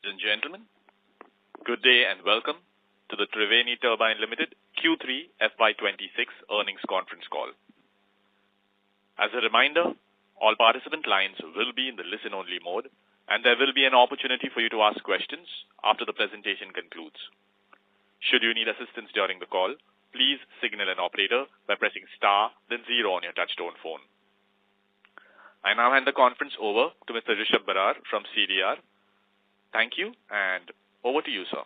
Ladies and gentlemen, good day and welcome to the Triveni Turbine Limited Q3 FY26 earnings conference call. As a reminder, all participant lines will be in the listen-only mode, and there will be an opportunity for you to ask questions after the presentation concludes. Should you need assistance during the call, please signal an operator by pressing star, then 0 on your touchtone phone. I now hand the conference over to Mr. Rishabh Barar from CDR. Thank you, and over to you, sir.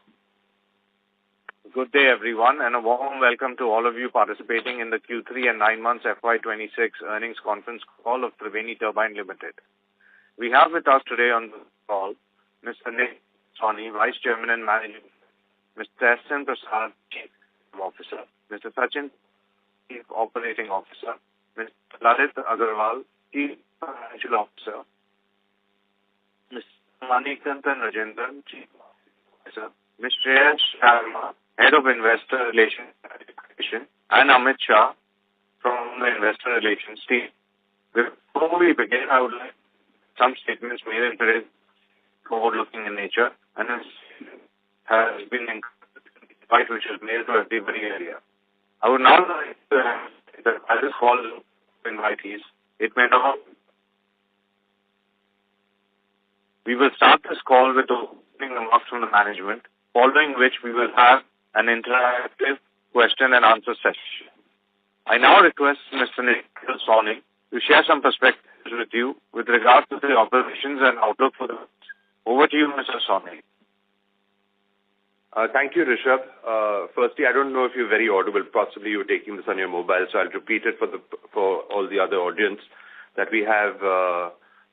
Good day, everyone, and a warm welcome to all of you participating in the Q3 and 9 months FY26 earnings conference call of Triveni Turbine Limited. We have with us today on the call Mr. Nick Sawhney, Vice Chairman and Managing Mr. S.N. Prasad, Chief Officer, Mr. Sachin, Chief Operating Officer, Mr. Lalit Agarwal, Chief Financial Officer, Mr. Manikantan Rajendran, Chief Officer, Ms. Shreya Sharma, Head of Investor Relations and Amit Shah from the Investor Relations team. Before we begin, I would like some statements made in today's forward-looking in nature, and this has been invite which is mailed to everybody area. I would now like to say that as this call is invitees, it may not. We will start this call with opening remarks from the management, following which we will have an interactive question and answer session. I now request Mr. Nick Sawhney to share some perspectives with you with regard to the operations and outlook for the. Over to you, Mr. Sawhney. Thank you, Rishabh. Firstly, I don't know if you're very audible. Possibly you're taking this on your mobile, so I'll repeat it for all the other audience that we have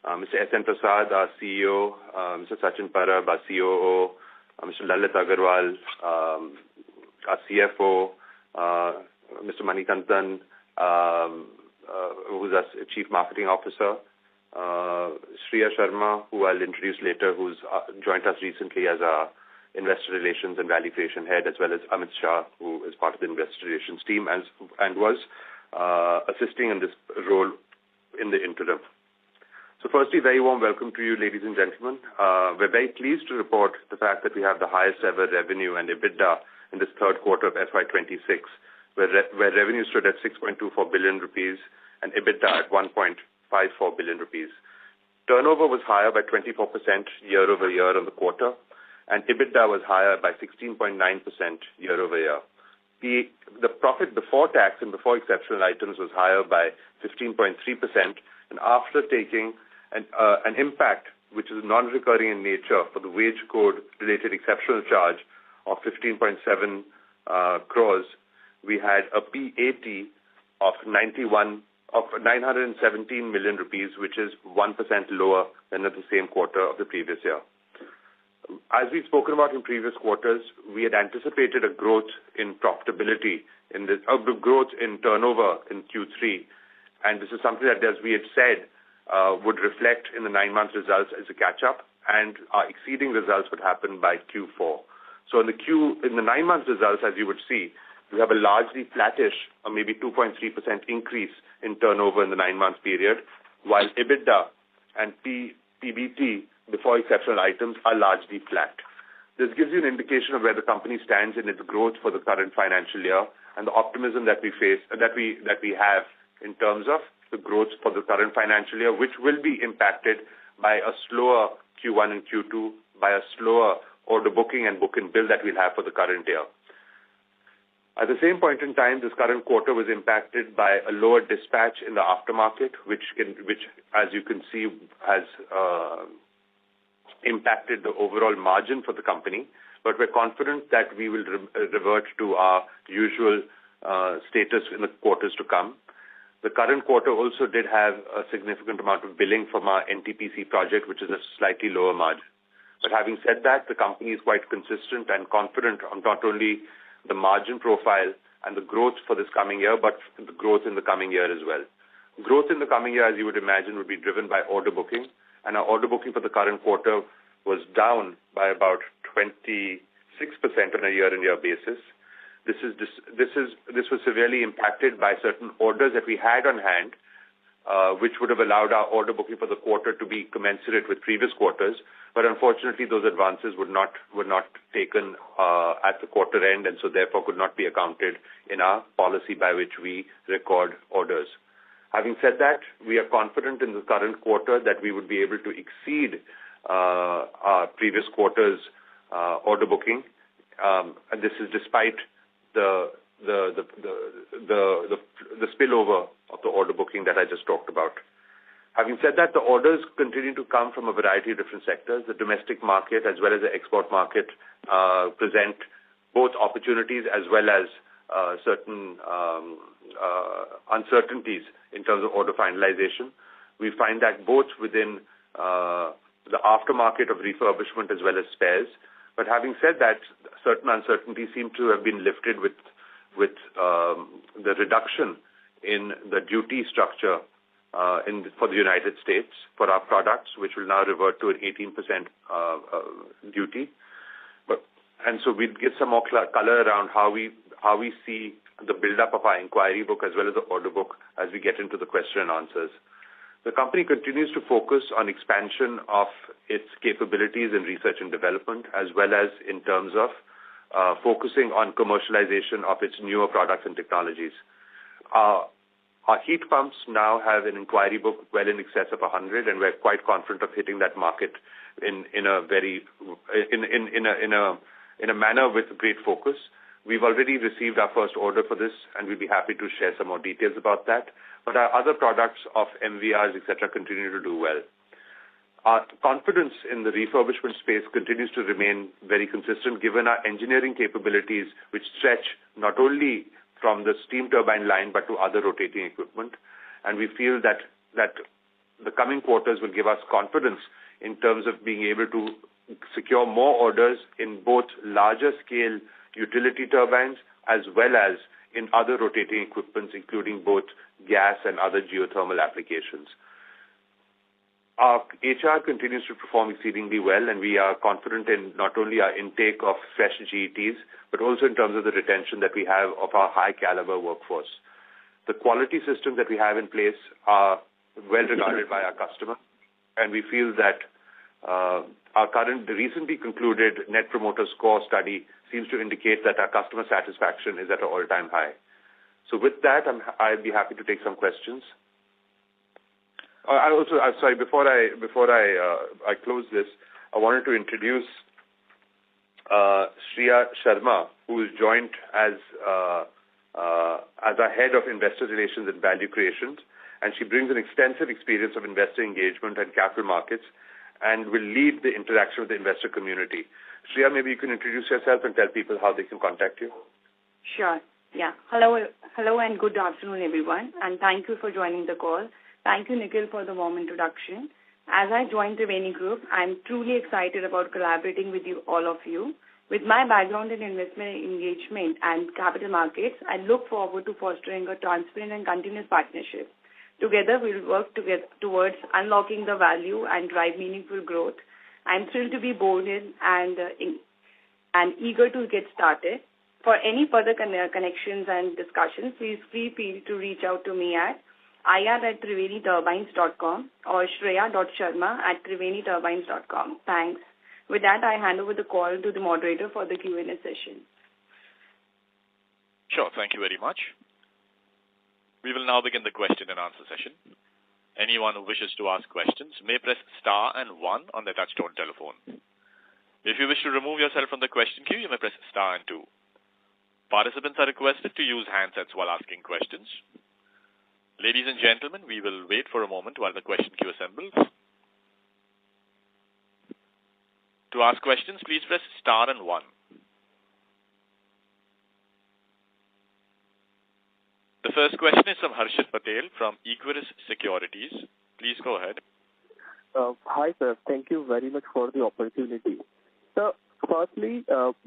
Mr. S.N. Prasad, our CEO, Mr. Sachin Parab, our COO, Mr. Lalit Agarwal, our CFO, Mr. Manikantan, who's our Chief Marketing Officer, Shreya Sharma, who I'll introduce later, who's joined us recently as our Investor Relations and Value Creation Head, as well as Amit Shah, who is part of the Investor Relations team and was assisting in this role in the interim. So firstly, very warm welcome to you, ladies and gentlemen. We're very pleased to report the fact that we have the highest ever revenue and EBITDA in this third quarter of FY26, where revenue stood at 6.24 billion rupees and EBITDA at 1.54 billion rupees. Turnover was higher by 24% year over year on the quarter, and EBITDA was higher by 16.9% year over year. The profit before tax and before exceptional items was higher by 15.3%, and after taking an impact which is non-recurring in nature for the wage code related exceptional charge of 15.7 crores, we had a PAT of 917 million rupees, which is 1% lower than at the same quarter of the previous year. As we've spoken about in previous quarters, we had anticipated a growth in profitability, growth in turnover in Q3, and this is something that, as we had said, would reflect in the 9-month results as a catch-up, and our exceeding results would happen by Q4. So in the 9-month results, as you would see, we have a largely flattish or maybe 2.3% increase in turnover in the 9-month period, while EBITDA and PBT before exceptional items are largely flat. This gives you an indication of where the company stands in its growth for the current financial year and the optimism that we have in terms of the growth for the current financial year, which will be impacted by a slower Q1 and Q2, by a slower order booking and book and bill that we'll have for the current year. At the same point in time, this current quarter was impacted by a lower dispatch in the aftermarket, which as you can see, has impacted the overall margin for the company. But we're confident that we will revert to our usual status in the quarters to come. The current quarter also did have a significant amount of billing from our NTPC project, which is a slightly lower margin. But having said that, the company is quite consistent and confident on not only the margin profile and the growth for this coming year, but the growth in the coming year as well. Growth in the coming year, as you would imagine, would be driven by order booking, and our order booking for the current quarter was down by about 26% on a year-on-year basis. This was severely impacted by certain orders that we had on hand which would have allowed our order booking for the quarter to be commensurate with previous quarters. But unfortunately, those advances were not taken at the quarter end, and so therefore could not be accounted in our policy by which we record orders. Having said that, we are confident in the current quarter that we would be able to exceed our previous quarter's order booking, and this is despite the spillover of the order booking that I just talked about. Having said that, the orders continue to come from a variety of different sectors. The domestic market as well as the export market present both opportunities as well as certain uncertainties in terms of order finalization. We find that both within the aftermarket of refurbishment as well as spares. But having said that, certain uncertainties seem to have been lifted with the reduction in the duty structure for the United States for our products, which will now revert to an 18% duty. And so we'll give some more color around how we see the build-up of our inquiry book as well as the order book as we get into the question and answers. The company continues to focus on expansion of its capabilities in research and development, as well as in terms of focusing on commercialization of its newer products and technologies. Our heat pumps now have an inquiry book well in excess of 100, and we're quite confident of hitting that market in a manner with great focus. We've already received our first order for this, and we'll be happy to share some more details about that. But our other products of MVRs, etc., continue to do well. Our confidence in the refurbishment space continues to remain very consistent, given our engineering capabilities, which stretch not only from the steam turbine line, but to other rotating equipment. And we feel that the coming quarters will give us confidence in terms of being able to secure more orders in both larger scale utility turbines as well as in other rotating equipments, including both gas and other geothermal applications. Our HR continues to perform exceedingly well, and we are confident in not only our intake of fresh GETs, but also in terms of the retention that we have of our high-caliber workforce. The quality systems that we have in place are well regarded by our customer, and we feel that our recently concluded Net Promoter Score study seems to indicate that our customer satisfaction is at an all-time high. So with that, I'd be happy to take some questions. Before I close this, I wanted to introduce Shreya Sharma, who is joined as our head of investor relations and value creation, and she brings an extensive experience of investor engagement and capital markets, and will lead the interaction with the investor community. Shreya, maybe you can introduce yourself and tell people how they can contact you. Sure. Yeah. Hello, and good afternoon, everyone, and thank you for joining the call. Thank you, Nikhil, for the warm introduction. As I joined Triveni Group, I'm truly excited about collaborating with all of you. With my background in investment engagement and capital markets, I look forward to fostering a transparent and continuous partnership. Together, we'll work towards unlocking the value and drive meaningful growth. I'm thrilled to be boarded and eager to get started. For any further connections and discussions, please feel free to reach out to me at ir@triveniturbines.com or shreya.sharma@triveniturbines.com. Thanks. With that, I hand over the call to the moderator for the Q&A session. Sure. Thank you very much. We will now begin the question and answer session. Anyone who wishes to ask questions may press star and 1 on their touchtone telephone. If you wish to remove yourself from the question queue, you may press star and 2. Participants are requested to use handsets while asking questions. Ladies and gentlemen, we will wait for a moment while the question queue assembles. To ask questions, please press star and 1. The first question is from Harshit Patel from Equirus Securities. Please go ahead. Hi, sir. Thank you very much for the opportunity. So, firstly,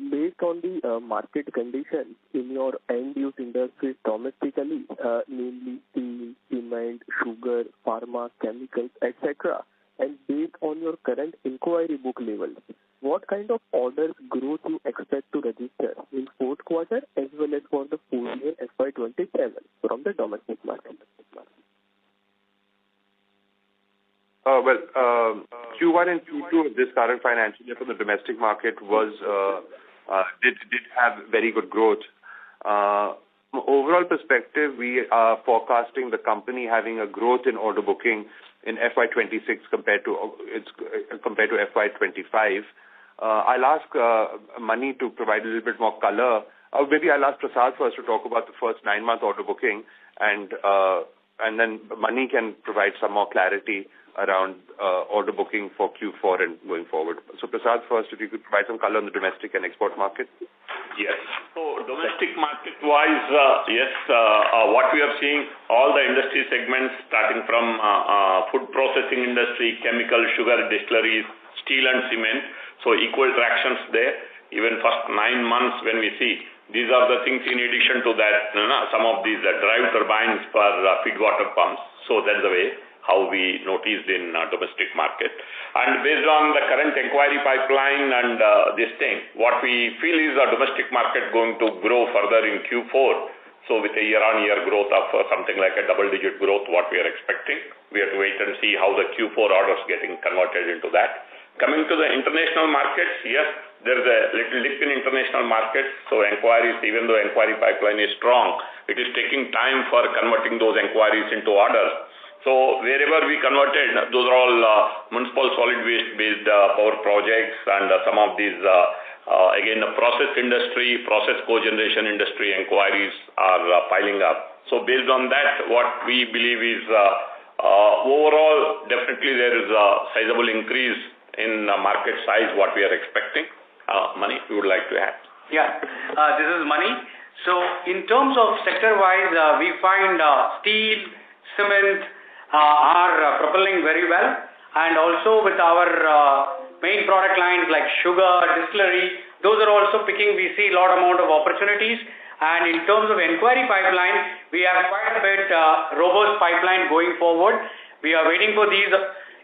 based on the market conditions in your end-use industries domestically, namely steel, cement, sugar, pharma, chemicals, etc., and based on your current inquiry book levels, what kind of orders growth you expect to register in fourth quarter as well as for the full year FY27 from the domestic market? current financial year for the domestic market did have very good growth. From overall perspective, we are forecasting the company having a growth in order booking in FY26 compared to FY25. I'll ask Mani to provide a little bit more color. Maybe I'll ask Prasad first to talk about the first 9-month order booking, and then Mani can provide some more clarity around order booking for Q4 and going forward. So Prasad first, if you could provide some color on the domestic and export market. Yes. So domestic market-wise, what we are seeing, all the industry segments starting from food processing industry, chemical, sugar, distilleries, steel and cement. So equal tractions there. Even first 9 months when we see, these are the things in addition to that, some of these drive turbines for feed water pumps. So that's the way how we noticed in domestic market. And based on the current inquiry pipeline and this thing, what we feel is the domestic market going to grow further in Q4. So with a year-on-year growth of something like a double-digit growth, what we are expecting. We have to wait and see how the Q4 orders getting converted into that. Coming to the international markets, yes, there is a little dip in international markets. So inquiries, even though inquiry pipeline is strong, it is taking time for converting those inquiries into orders. So wherever we converted, those are all municipal solid waste-based power projects, and some of these, again, the process industry, process cogeneration industry inquiries are piling up. So based on that, what we believe is overall, definitely there is a sizable increase in market size, what we are expecting. Mani, you would like to add? Yeah, this is Mani. So in terms of sector-wise, we find steel, cement, are propelling very well, and also with our main product lines like sugar, distillery, those are also picking. We see a lot amount of opportunities, and in terms of inquiry pipeline, we have quite a bit robust pipeline going forward. We are waiting for these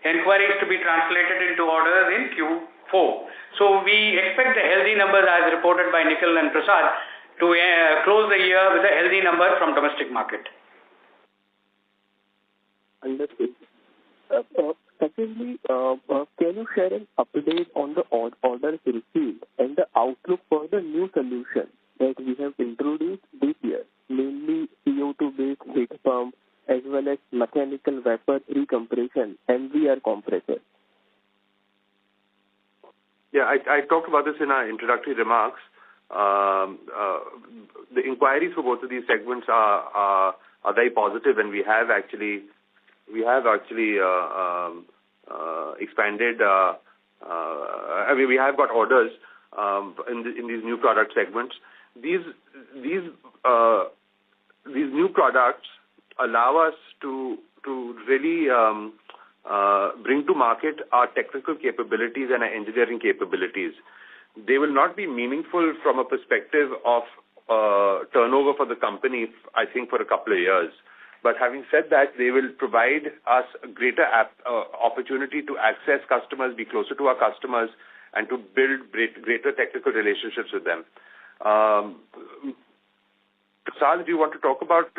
inquiries to be translated into orders in Q4. So we expect the healthy numbers as reported by Nikhil and Prasad to close the year with a healthy number from domestic market. Understood. Secondly, can you share an update on the orders received and the outlook for the new solution that we have introduced this year, mainly CO2-based heat pump as well as mechanical vapor recompression, MVR compressor? Yeah, I talked about this in our introductory remarks. The inquiries for both of these segments are very positive, and we have actually expanded. We have got orders in these new product segments. These new products allow us to really bring to market our technical capabilities and our engineering capabilities. They will not be meaningful from a perspective of turnover for the company, I think, for a couple of years. But having said that, they will provide us a greater opportunity to access customers, be closer to our customers, and to build greater technical relationships with them. Prasad, do you want to talk about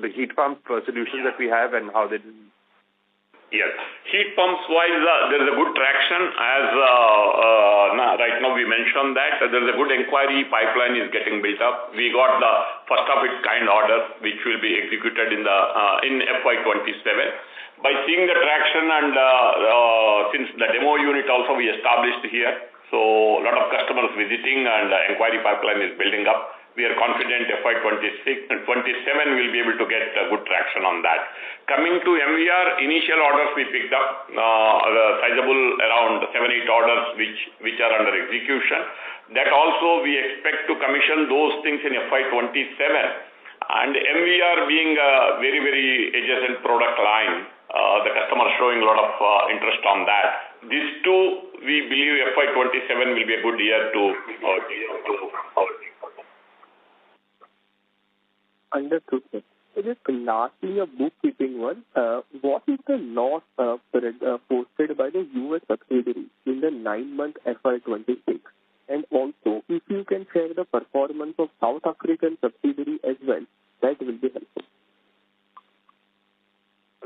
the heat pump solutions that we have and how they? Yes. Heat pumps wise, there is a good traction as right now we mentioned that there is a good inquiry pipeline is getting built up. We got the first of its kind order which will be executed in FY27. By seeing the traction and since the demo unit also we established here, so a lot of customers visiting and inquiry pipeline is building up. We are confident FY26 and 27 will be able to get good traction on that. Coming to MVR, initial orders we picked up, sizable around 7-8 orders which are under execution. That also we expect to commission those things in FY27. And MVR being a very, very adjacent product line, the customer showing a lot of interest on that. These two, we believe FY27 will be a good year to Understood, sir. So just lastly, a bookkeeping one. What is the loss posted by the US subsidiary in the 9-month FY26? And also, if you can share the performance of South African subsidiary as well, that will be helpful.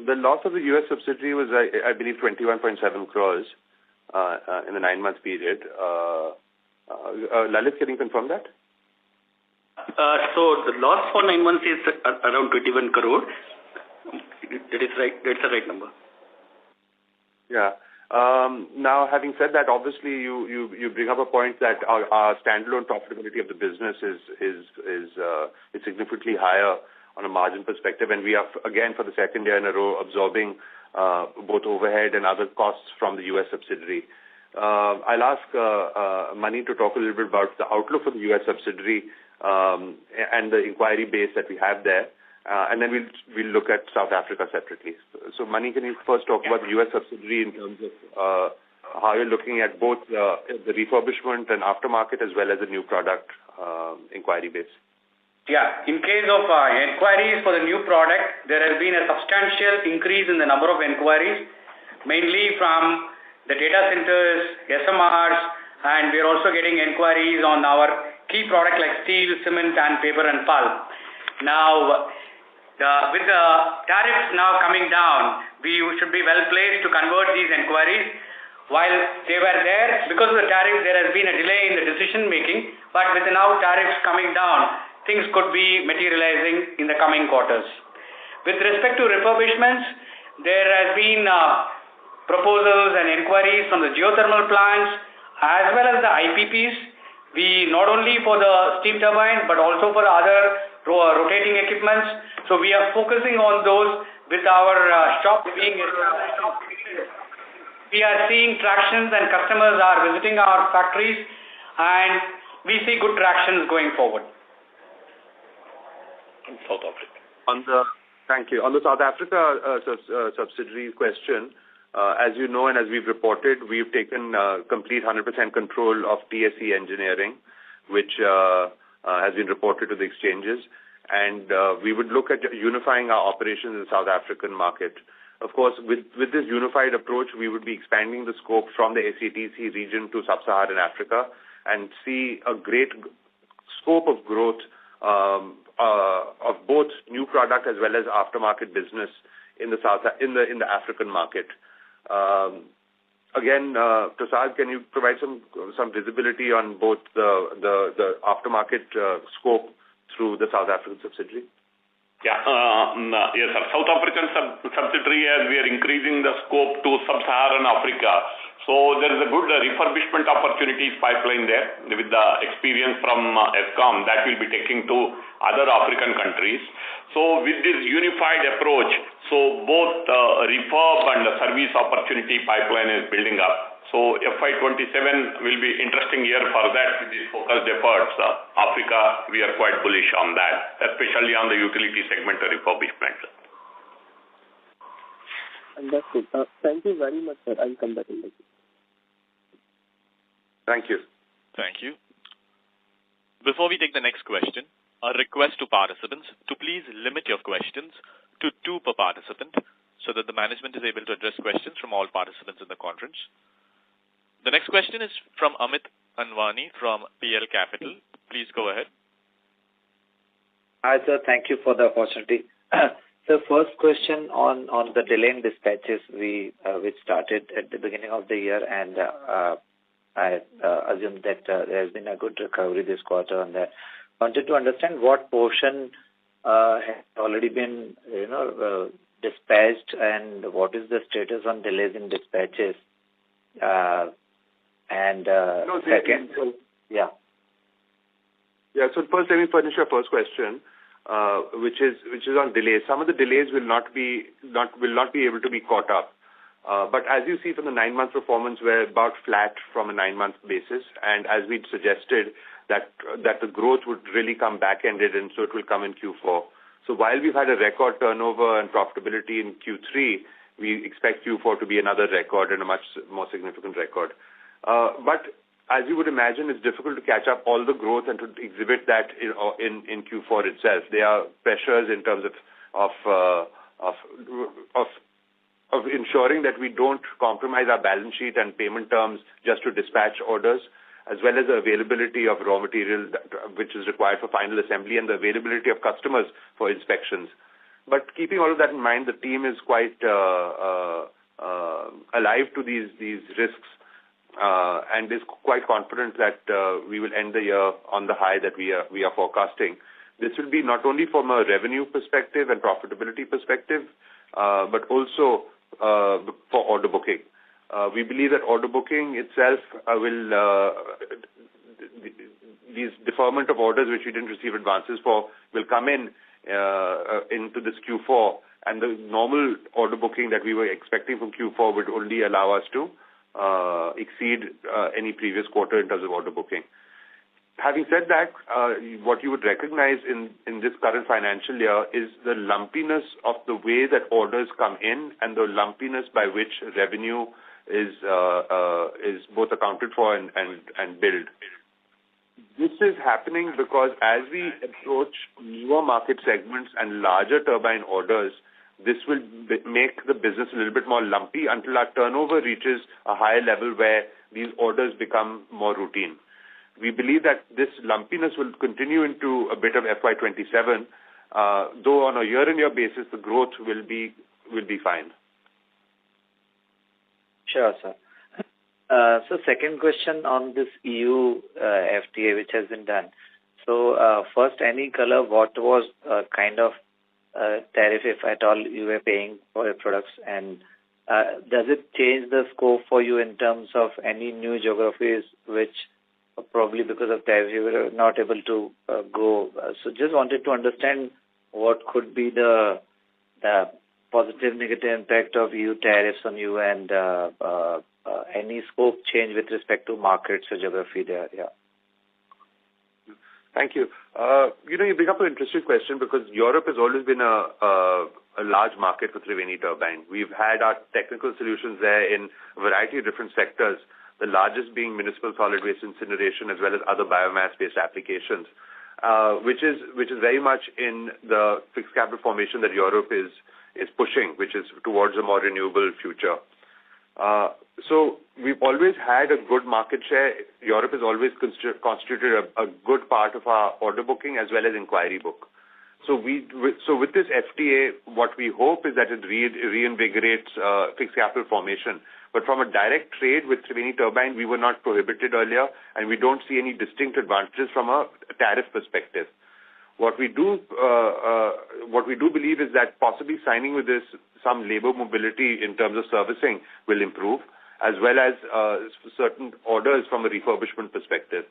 The loss of the U.S. subsidiary was, I believe, 21.7 crores in the 9-month period. Lalit, can you confirm that? So the loss for 9 months is around 21 crore. That is right. That's the right number. Yeah. Now, having said that, obviously you bring up a point that our standalone profitability of the business is significantly higher on a margin perspective, and we are again for the second year in a row absorbing both overhead and other costs from the U.S. subsidiary. I'll ask Mani to talk a little bit about the outlook for the U.S. subsidiary and the inquiry base that we have there, and then we'll look at South Africa separately. So Mani, can you first talk about the U.S. subsidiary in terms of how you're looking at both the refurbishment and aftermarket as well as the new product inquiry base? Yeah, in case of inquiries for the new product, there has been a substantial increase in the number of inquiries, mainly from the data centers, SMRs, and we are also getting inquiries on our key product like steel, cement, and paper and pulp. Now, with the tariffs now coming down, we should be well placed to convert these inquiries. While they were there, because of the tariffs, there has been a delay in the decision making, but with now tariffs coming down, things could be materializing in the coming quarters. With respect to refurbishments, there has been proposals and inquiries from the geothermal plants as well as the IPPs. We not only for the steam turbines but also for the other rotating equipments. So we are focusing on those with our shop being established. We are seeing tractions and customers are visiting our factories and we see good tractions going forward. In South Africa. Thank you. On the South Africa subsidiary question, as you know and as we've reported, we've taken complete 100% control of TSE Engineering, which has been reported to the exchanges, and we would look at unifying our operations in the South African market. Of course, with this unified approach, we would be expanding the scope from the SATC region to Sub-Saharan Africa and see a great scope of growth of both new product as well as aftermarket business in the African market. Again, Prasad, can you provide some visibility on both the aftermarket scope through the South African subsidiary? Yeah, yes, sir. South African subsidiary, as we are increasing the scope to Sub-Saharan Africa, so there is a good refurbishment opportunities pipeline there with the experience from ESCOM that will be taking to other African countries. So with this unified approach, so both refurb and the service opportunity pipeline is building up. So FY27 will be interesting year for that with these focused efforts. Africa, we are quite bullish on that, especially on the utility segment refurbishment. Understood. Thank you very much, sir. I'll come back in the queue. Thank you. Thank you. Before we take the next question, a request to participants to please limit your questions to 2 per participant so that the management is able to address questions from all participants in the conference. The next question is from Amit Anwani from PL Capital. Please go ahead. Hi, sir. Thank you for the opportunity. So first question on the delay in dispatches which started at the beginning of the year, and I assume that there has been a good recovery this quarter on that. Wanted to understand what portion has already been dispatched and what is the status on delays in dispatches. Second, yeah. Yeah. So first, let me finish your first question, which is on delays. Some of the delays will not be able to be caught up. But as you see from the 9-month performance, we're about flat from a 9-month basis, and as we'd suggested that the growth would really come back-ended, and so it will come in Q4. So while we've had a record turnover and profitability in Q3, we expect Q4 to be another record and a much more significant record. But as you would imagine, it's difficult to catch up all the growth and to exhibit that in Q4 itself. There are pressures in terms of ensuring that we don't compromise our balance sheet and payment terms just to dispatch orders, as well as the availability of raw material which is required for final assembly and the availability of customers for inspections. But keeping all of that in mind, the team is quite alive to these risks and is quite confident that we will end the year on the high that we are forecasting. This will be not only from a revenue perspective and profitability perspective, but also for order booking. We believe that order booking itself these deferment of orders which we didn't receive advances for will come into this Q4, and the normal order booking that we were expecting from Q4 would only allow us to exceed any previous quarter in terms of order booking. Having said that, what you would recognize in this current financial year is the lumpiness of the way that orders come in and the lumpiness by which revenue is both accounted for and billed. This is happening because as we approach newer market segments and larger turbine orders, this will make the business a little bit more lumpy until our turnover reaches a higher level where these orders become more routine. We believe that this lumpiness will continue into a bit of FY27, though on a year-on-year basis, the growth will be fine. Sure, sir. So second question on this EU FTA which has been done. So first, any color, what was kind of tariff, if at all, you were paying for your products, and does it change the scope for you in terms of any new geographies which probably because of tariff you were not able to go? So just wanted to understand what could be the positive, negative impact of EU tariffs on you, and any scope change with respect to markets or geography there. Yeah. Thank you. You bring up an interesting question because Europe has always been a large market for Triveni Turbine. We've had our technical solutions there in a variety of different sectors, the largest being municipal solid waste incineration as well as other biomass-based applications, which is very much in the fixed capital formation that Europe is pushing, which is towards a more renewable future. So we've always had a good market share. Europe has always constituted a good part of our order booking as well as inquiry book. So with this FTA, what we hope is that it reinvigorates fixed capital formation. But from a direct trade with Triveni Turbine, we were not prohibited earlier, and we don't see any distinct advantages from a tariff perspective. What we do believe is that possibly signing with this some labor mobility in terms of servicing will improve, as well as certain orders from a refurbishment perspective.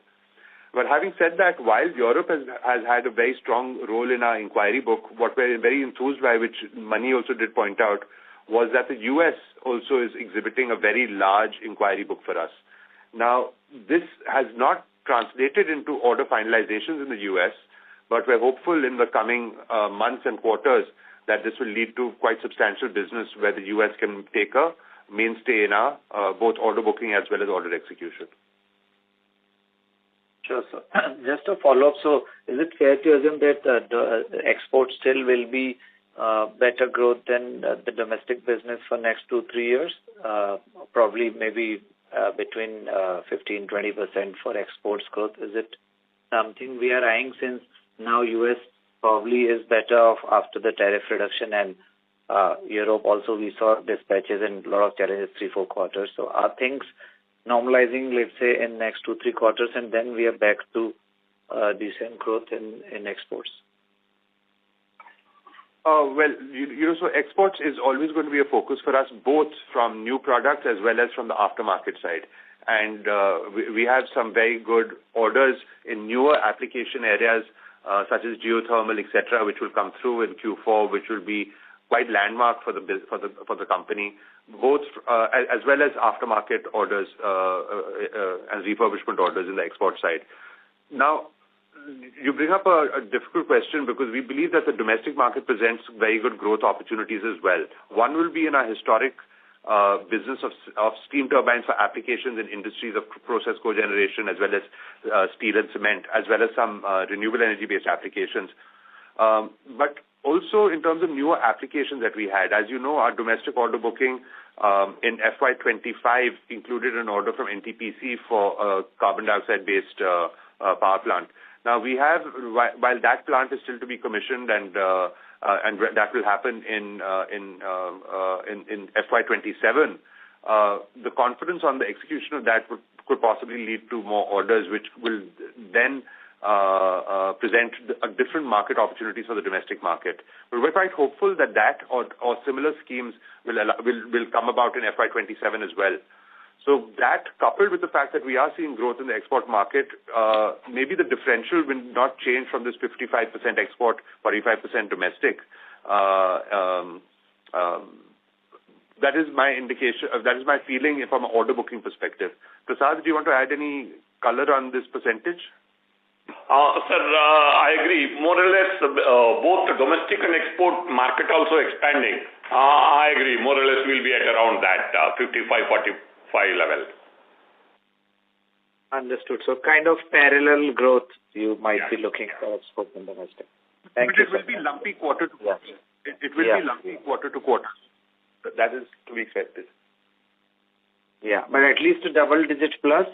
But having said that, while Europe has had a very strong role in our inquiry book, what we're very enthused by, which Mani also did point out, was that the US also is exhibiting a very large inquiry book for us. Now, this has not translated into order finalizations in the US, but we're hopeful in the coming months and quarters that this will lead to quite substantial business where the US can take a mainstay in our both order booking as well as order execution. Sure, sir. Just a follow-up. So is it fair to assume that the export still will be better growth than the domestic business for next 2-3 years? Probably maybe between 15-20% for exports growth. Is it something we are eyeing, since now US probably is better off after the tariff reduction, and Europe also we saw dispatches and a lot of challenges 3-4 quarters. So are things normalizing, let's say, in next 2-3 quarters, and then we are back to decent growth in exports? Well, so exports is always going to be a focus for us, both from new products as well as from the aftermarket side. And we have some very good orders in newer application areas, such as geothermal, etc., which will come through in Q4, which will be quite landmark for the company, both as well as aftermarket orders and refurbishment orders in the export side. Now, you bring up a difficult question because we believe that the domestic market presents very good growth opportunities as well. One will be in our historic business of steam turbines for applications in industries of process cogeneration, as well as steel and cement, as well as some renewable energy-based applications. But also in terms of newer applications that we had, as you know, our domestic order booking in FY25 included an order from NTPC for a carbon dioxide-based power plant. Now, we have, while that plant is still to be commissioned and and that will happen in FY27, the confidence on the execution of that could possibly lead to more orders, which will then present different market opportunities for the domestic market. But we're quite hopeful that or similar schemes will come about in FY27 as well. So that, coupled with the fact that we are seeing growth in the export market, maybe the differential will not change from this 55% export, 45% domestic. That is my indication. That is my feeling from an order booking perspective. Prasad, do you want to add any color on this percentage? Sir, I agree. More or less, both the domestic and export market also expanding. I agree. More or less, we'll be at around that 55-45 level. Understood. So kind of parallel growth you might be looking for export and domestic. Thank you. It will be lumpy quarter to quarter. It will be lumpy quarter to quarter. That is to be expected. Yeah, but at least a double-digit plus,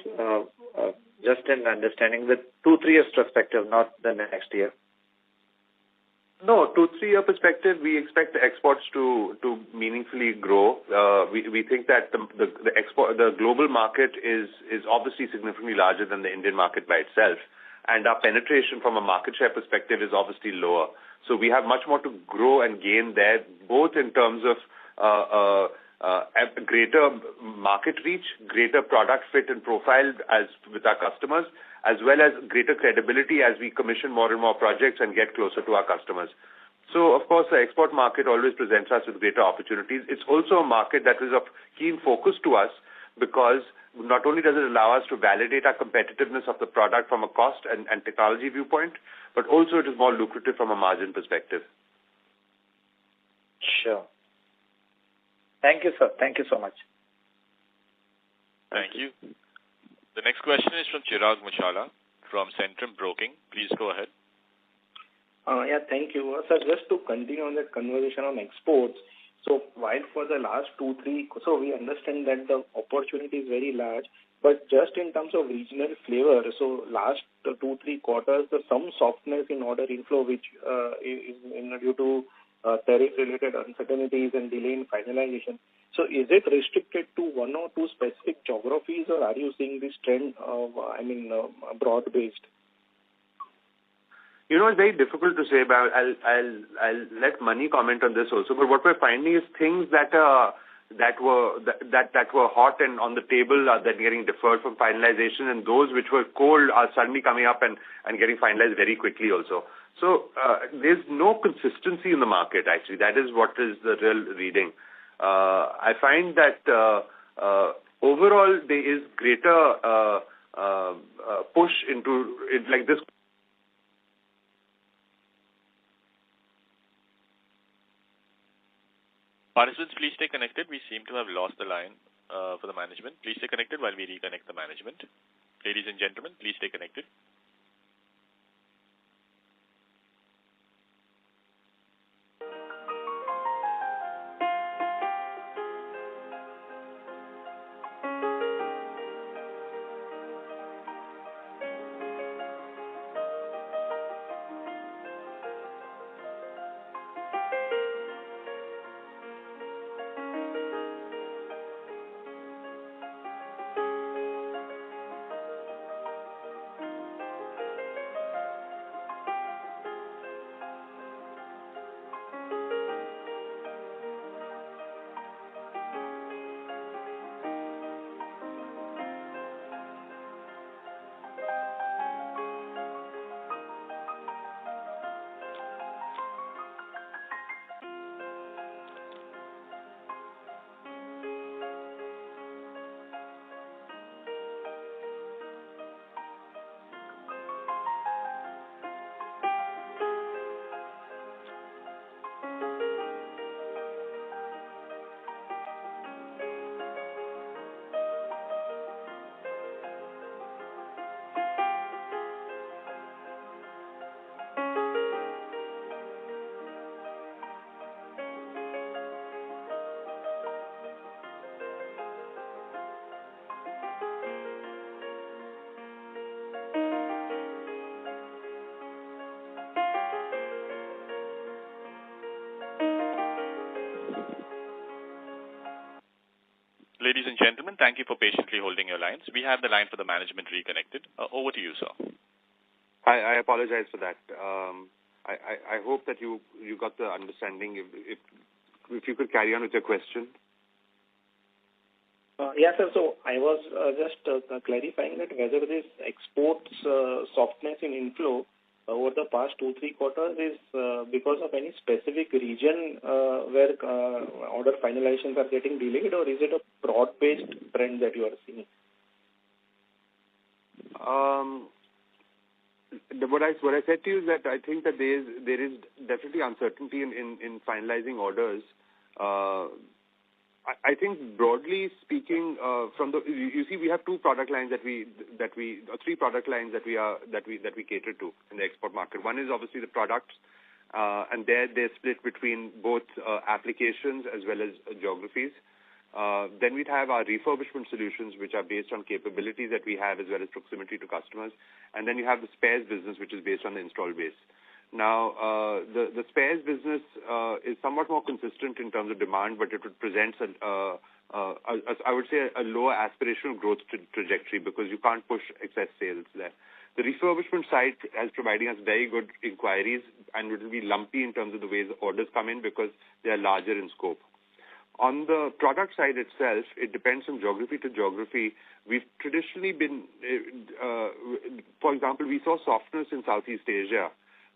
just in understanding with 2-3 years perspective, not the next year. No, 2-3 year perspective, we expect the exports to meaningfully grow. We think that the global market is obviously significantly larger than the Indian market by itself, and our penetration from a market share perspective is obviously lower. So we have much more to grow and gain there, both in terms of greater market reach, greater product fit and profile as with our customers, as well as greater credibility as we commission more and more projects and get closer to our customers. So, of course, the export market always presents us with greater opportunities. It's also a market that is of keen focus to us, because not only does it allow us to validate our competitiveness of the product from a cost and technology viewpoint, but also it is more lucrative from a margin perspective. Sure. Thank you, sir. Thank you so much. Thank you. The next question is from Chirag Mushala from Centrum Broking. Please go ahead. Thank you. Sir, just to continue on that conversation on exports, so while for the last 2-3, so we understand that the opportunity is very large, but just in terms of regional flavor, so last 2-3 quarters, there's some softness in order inflow, which is due to tariff-related uncertainties and delay in finalization. So is it restricted to one or two specific geographies, or are you seeing this trend broad-based? You know, it's very difficult to say, but I'll let Mani comment on this also. But what we're finding is things that were hot and on the table are then getting deferred from finalization, and those which were cold are suddenly coming up and getting finalized very quickly also. So there's no consistency in the market, actually. That is what is the real reading. I find that overall there is greater push into it, like this. Participants, please stay connected. We seem to have lost the line for the management. Please stay connected while we reconnect the management. Ladies and gentlemen, please stay connected. Ladies and gentlemen, thank you for patiently holding your lines. We have the line for the management reconnected. Over to you, sir. I apologize for that. I hope that you got the understanding. If you could carry on with your question. Yes, sir. So I was just clarifying that whether this exports softness in inflow over the past 2-3 quarters is because of any specific region where order finalizations are getting delayed, or is it a broad-based trend that you are seeing? What I said to you is that I think that there is definitely uncertainty in finalizing orders. I think broadly speaking, you see, we have three product lines that we cater to in the export market. One is obviously the products, and they're split between both applications as well as geographies. Then we'd have our refurbishment solutions, which are based on capabilities that we have as well as proximity to customers. And then you have the spares business, which is based on the install base. Now, the spares business is somewhat more consistent in terms of demand, but it would present I would say a lower aspirational growth trajectory because you can't push excess sales there. The refurbishment side is providing us very good inquiries, and it will be lumpy in terms of the way the orders come in because they are larger in scope. On the product side itself, it depends from geography to geography. We've traditionally been, for example, we saw softness in Southeast Asia,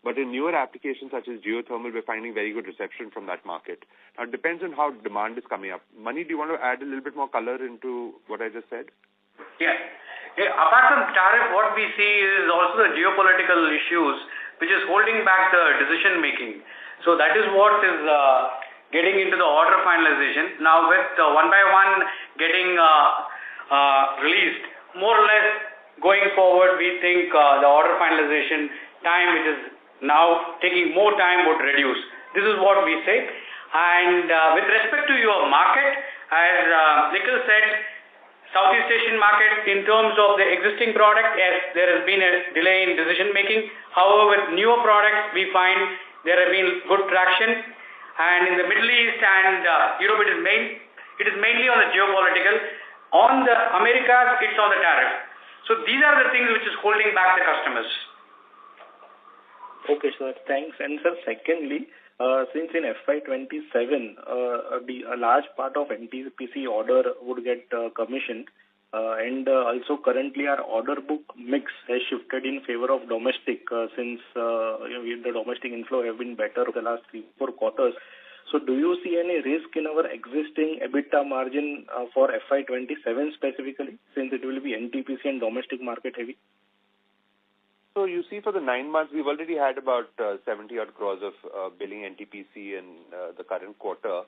but in newer applications such as geothermal, we're finding very good reception from that market. Now, it depends on how demand is coming up. Mani, do you want to add a little bit more color into what I just said? Yes. Apart from tariff, what we see is also the geopolitical issues, which is holding back the decision making. So that is what is getting into the order finalization. Now with one by one getting released, more or less going forward, we think the order finalization time, which is now taking more time, would reduce. This is what we say. And with respect to your market, as Nikhil said, Southeast Asian market, in terms of the existing product, yes, there has been a delay in decision making. However, with newer products, we find there have been good traction. And in the Middle East and Europe, it is mainly on the geopolitical. On the Americas, it's on the tariff. So these are the things which is holding back the customers. Okay, sir. Thanks. And sir, secondly, since in FY27, a large part of NTPC order would get commissioned, and also currently our order book mix has shifted in favor of domestic since the domestic inflow have been better over the last 3-4 quarters. So do you see any risk in our existing EBITDA margin for FY27 specifically, since it will be NTPC and domestic market heavy? So you see, for the 9 months, we've already had about 70 odd crores of billing NTPC in the current quarter.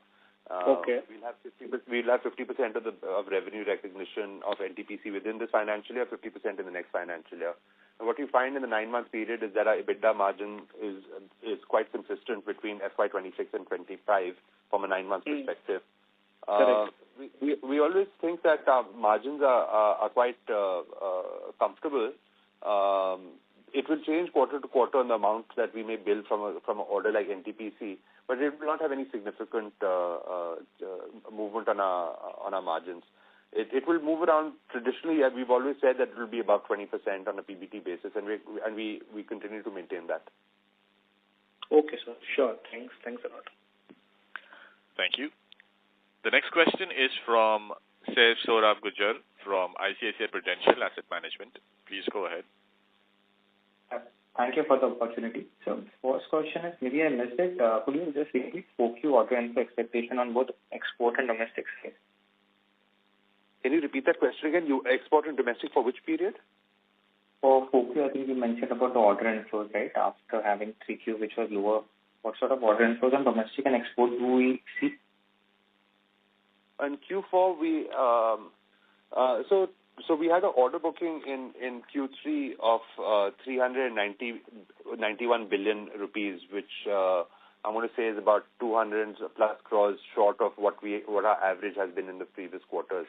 Okay. We'll have 50% of revenue recognition of NTPC within this financial year, 50% in the next financial year. And what you find in the 9-month period is that our EBITDA margin is quite consistent between FY26 and 25 from a 9-month perspective. We always think that our margins are quite comfortable. It will change quarter to quarter on the amount that we may bill from an order like NTPC, but it will not have any significant movement on our margins. It will move around. Traditionally, we've always said that it will be about 20% on a PBT basis, and we continue to maintain that. Okay, sir. Sure. Thanks a lot. Thank you. The next question is from Saif Sohrab Gujjar from ICICI Prudential Asset Management. Please go ahead. Thank you for the opportunity. So, first question is, maybe I missed it. Could you just repeat 4Q order inflow expectation on both export and domestic side? Can you repeat that question again? You export and domestic for which period? For 4Q, I think you mentioned about the order inflows, right? After having 3Q, which was lower. What sort of order inflows on domestic and export do we see? In Q4, we had an order booking in Q3 of 391 billion rupees, which I'm going to say is about 200 plus crores short of what our average has been in the previous quarters.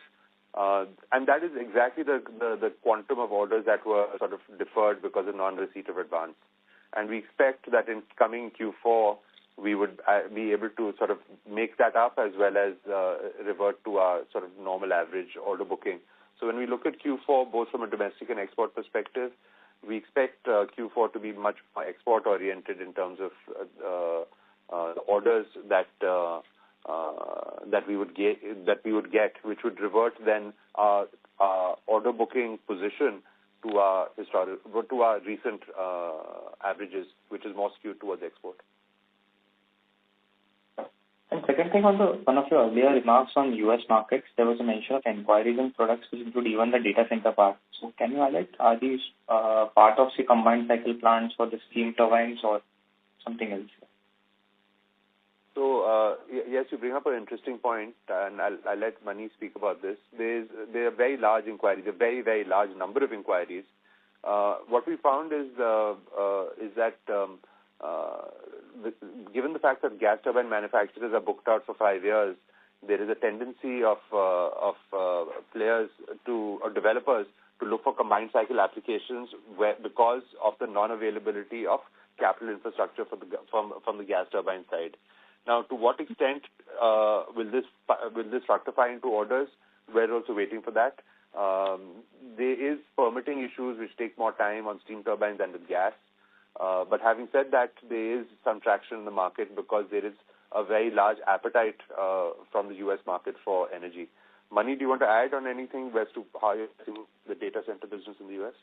And that is exactly the quantum of orders that were sort of deferred because of non-receipt of advance. And we expect that in coming Q4, we would be able to sort of make that up as well as revert to our sort of normal average order booking. So when we look at Q4, both from a domestic and export perspective, we expect Q4 to be much more export-oriented in terms of the orders that we would get, which would revert then our order booking position to our recent averages, which is more skewed towards export. And second thing, on one of your earlier remarks on U.S. markets, there was a mention of inquiries and products which include even the data center part. So can you highlight, are these part of the combined cycle plants for the steam turbines or something else? So, yes, you bring up an interesting point, and I'll let Mani speak about this. There are very large inquiries, a very, very large number of inquiries. What we found is that given the fact that gas turbine manufacturers are booked out for 5 years, there is a tendency of players or developers to look for combined cycle applications because of the non-availability of capital infrastructure from the gas turbine side. Now, to what extent will this fructify into orders? We're also waiting for that. There is permitting issues which take more time on steam turbines than with gas. But having said that, there is some traction in the market because there is a very large appetite from the U.S. market for energy. Mani, do you want to add on anything as to how you see the data center business in the U.S.?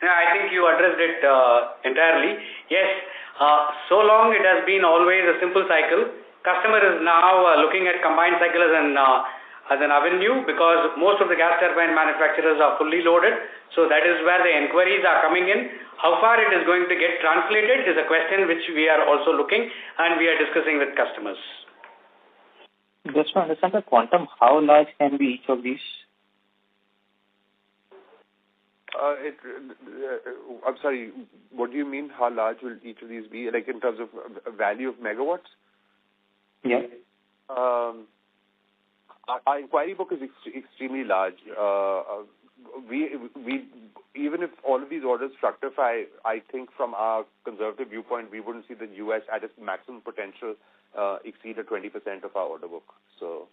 Yeah, I think you addressed it entirely. Yes, so long it has been always a simple cycle. Customer is now looking at combined cycle as an avenue because most of the gas turbine manufacturers are fully loaded. So that is where the inquiries are coming in. How far it is going to get translated is a question which we are also looking and we are discussing with customers. Just to understand the quantum, how large can be each of these? I'm sorry, what do you mean, how large will each of these be, like in terms of value of megawatts? Yeah. Our inquiry book is extremely large. We even if all of these orders fructify, I think from our conservative viewpoint, we wouldn't see the U.S. at its maximum potential exceed a 20% of our order book. So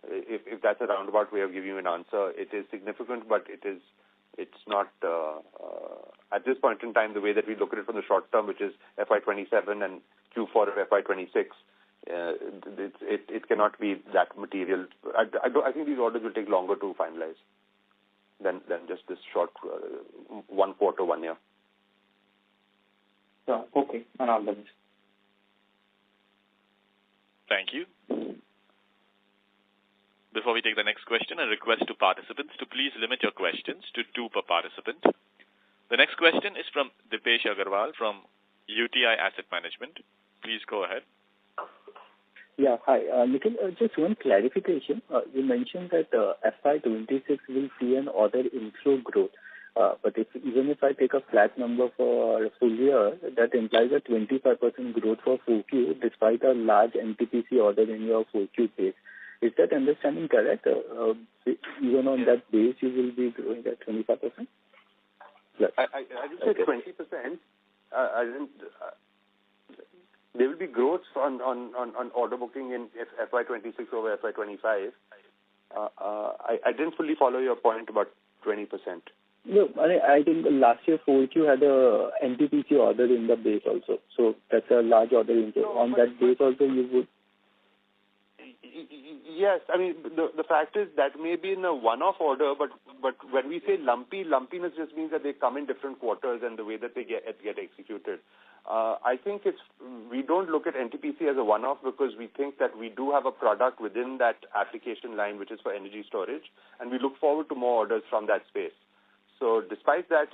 if that's a roundabout way of giving you an answer, it is significant, but it's not, at this point in time, the way that we look at it from the short term, which is FY27 and Q4 of FY26, it cannot be that material. I think these orders will take longer to finalize than just this short 1 quarter, 1 year. Yeah, okay. And all the best. Thank you. Before we take the next question, a request to participants to please limit your questions to 2 per participant. The next question is from Dipesh Agarwal from UTI Asset Management. Please go ahead. Yeah, hi. Nikhil, just one clarification. You mentioned that FY26 will see an order inflow growth. But even if I take a flat number for a full year, that implies a 25% growth for 4Q despite a large NTPC order in your 4Q base. Is that understanding correct? Even on that base, you will be growing at 25%? Yes. I didn't say 20%. I didn't. There will be growth on order booking in FY26 over FY25. I didn't fully follow your point about 20%. No, I think last year 4Q had a NTPC order in the base also. So that's a large order on that base also you would. Yes, I mean the fact is that may be in a one-off order, but when we say lumpiness just means that they come in different quarters and the way that they get executed. I think we don't look at NTPC as a one-off because we think that we do have a product within that application line which is for energy storage, and we look forward to more orders from that space. So despite that,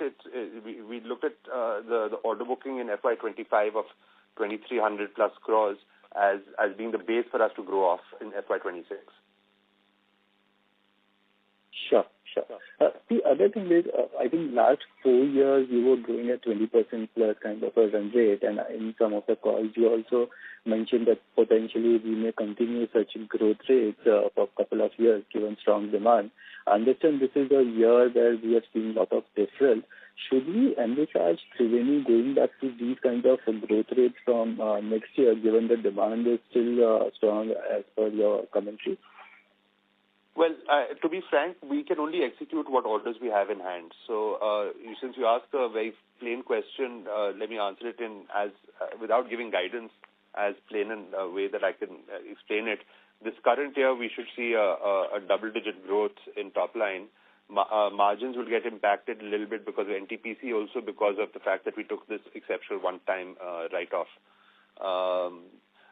we look at the order booking in FY25 of 2,300 plus crores as being the base for us to grow off in FY26. Sure. The other thing is, I think last 4 years you were growing at 20% plus kind of a run rate, and in some of the calls you also mentioned that potentially we may continue such growth rates for a couple of years given strong demand. I understand this is a year where we have seen a lot of deferral. should we envisage Triveni going back to these kind of growth rates from next year, given the demand is still strong as per your commentary? Well, to be frank, we can only execute what orders we have in hand. So, since you asked a very plain question, let me answer it in as without giving guidance, as plain in a way that I can explain it. This current year, we should see a double-digit growth in top line. Margins will get impacted a little bit because of NTPC, also because of the fact that we took this exceptional one-time write-off.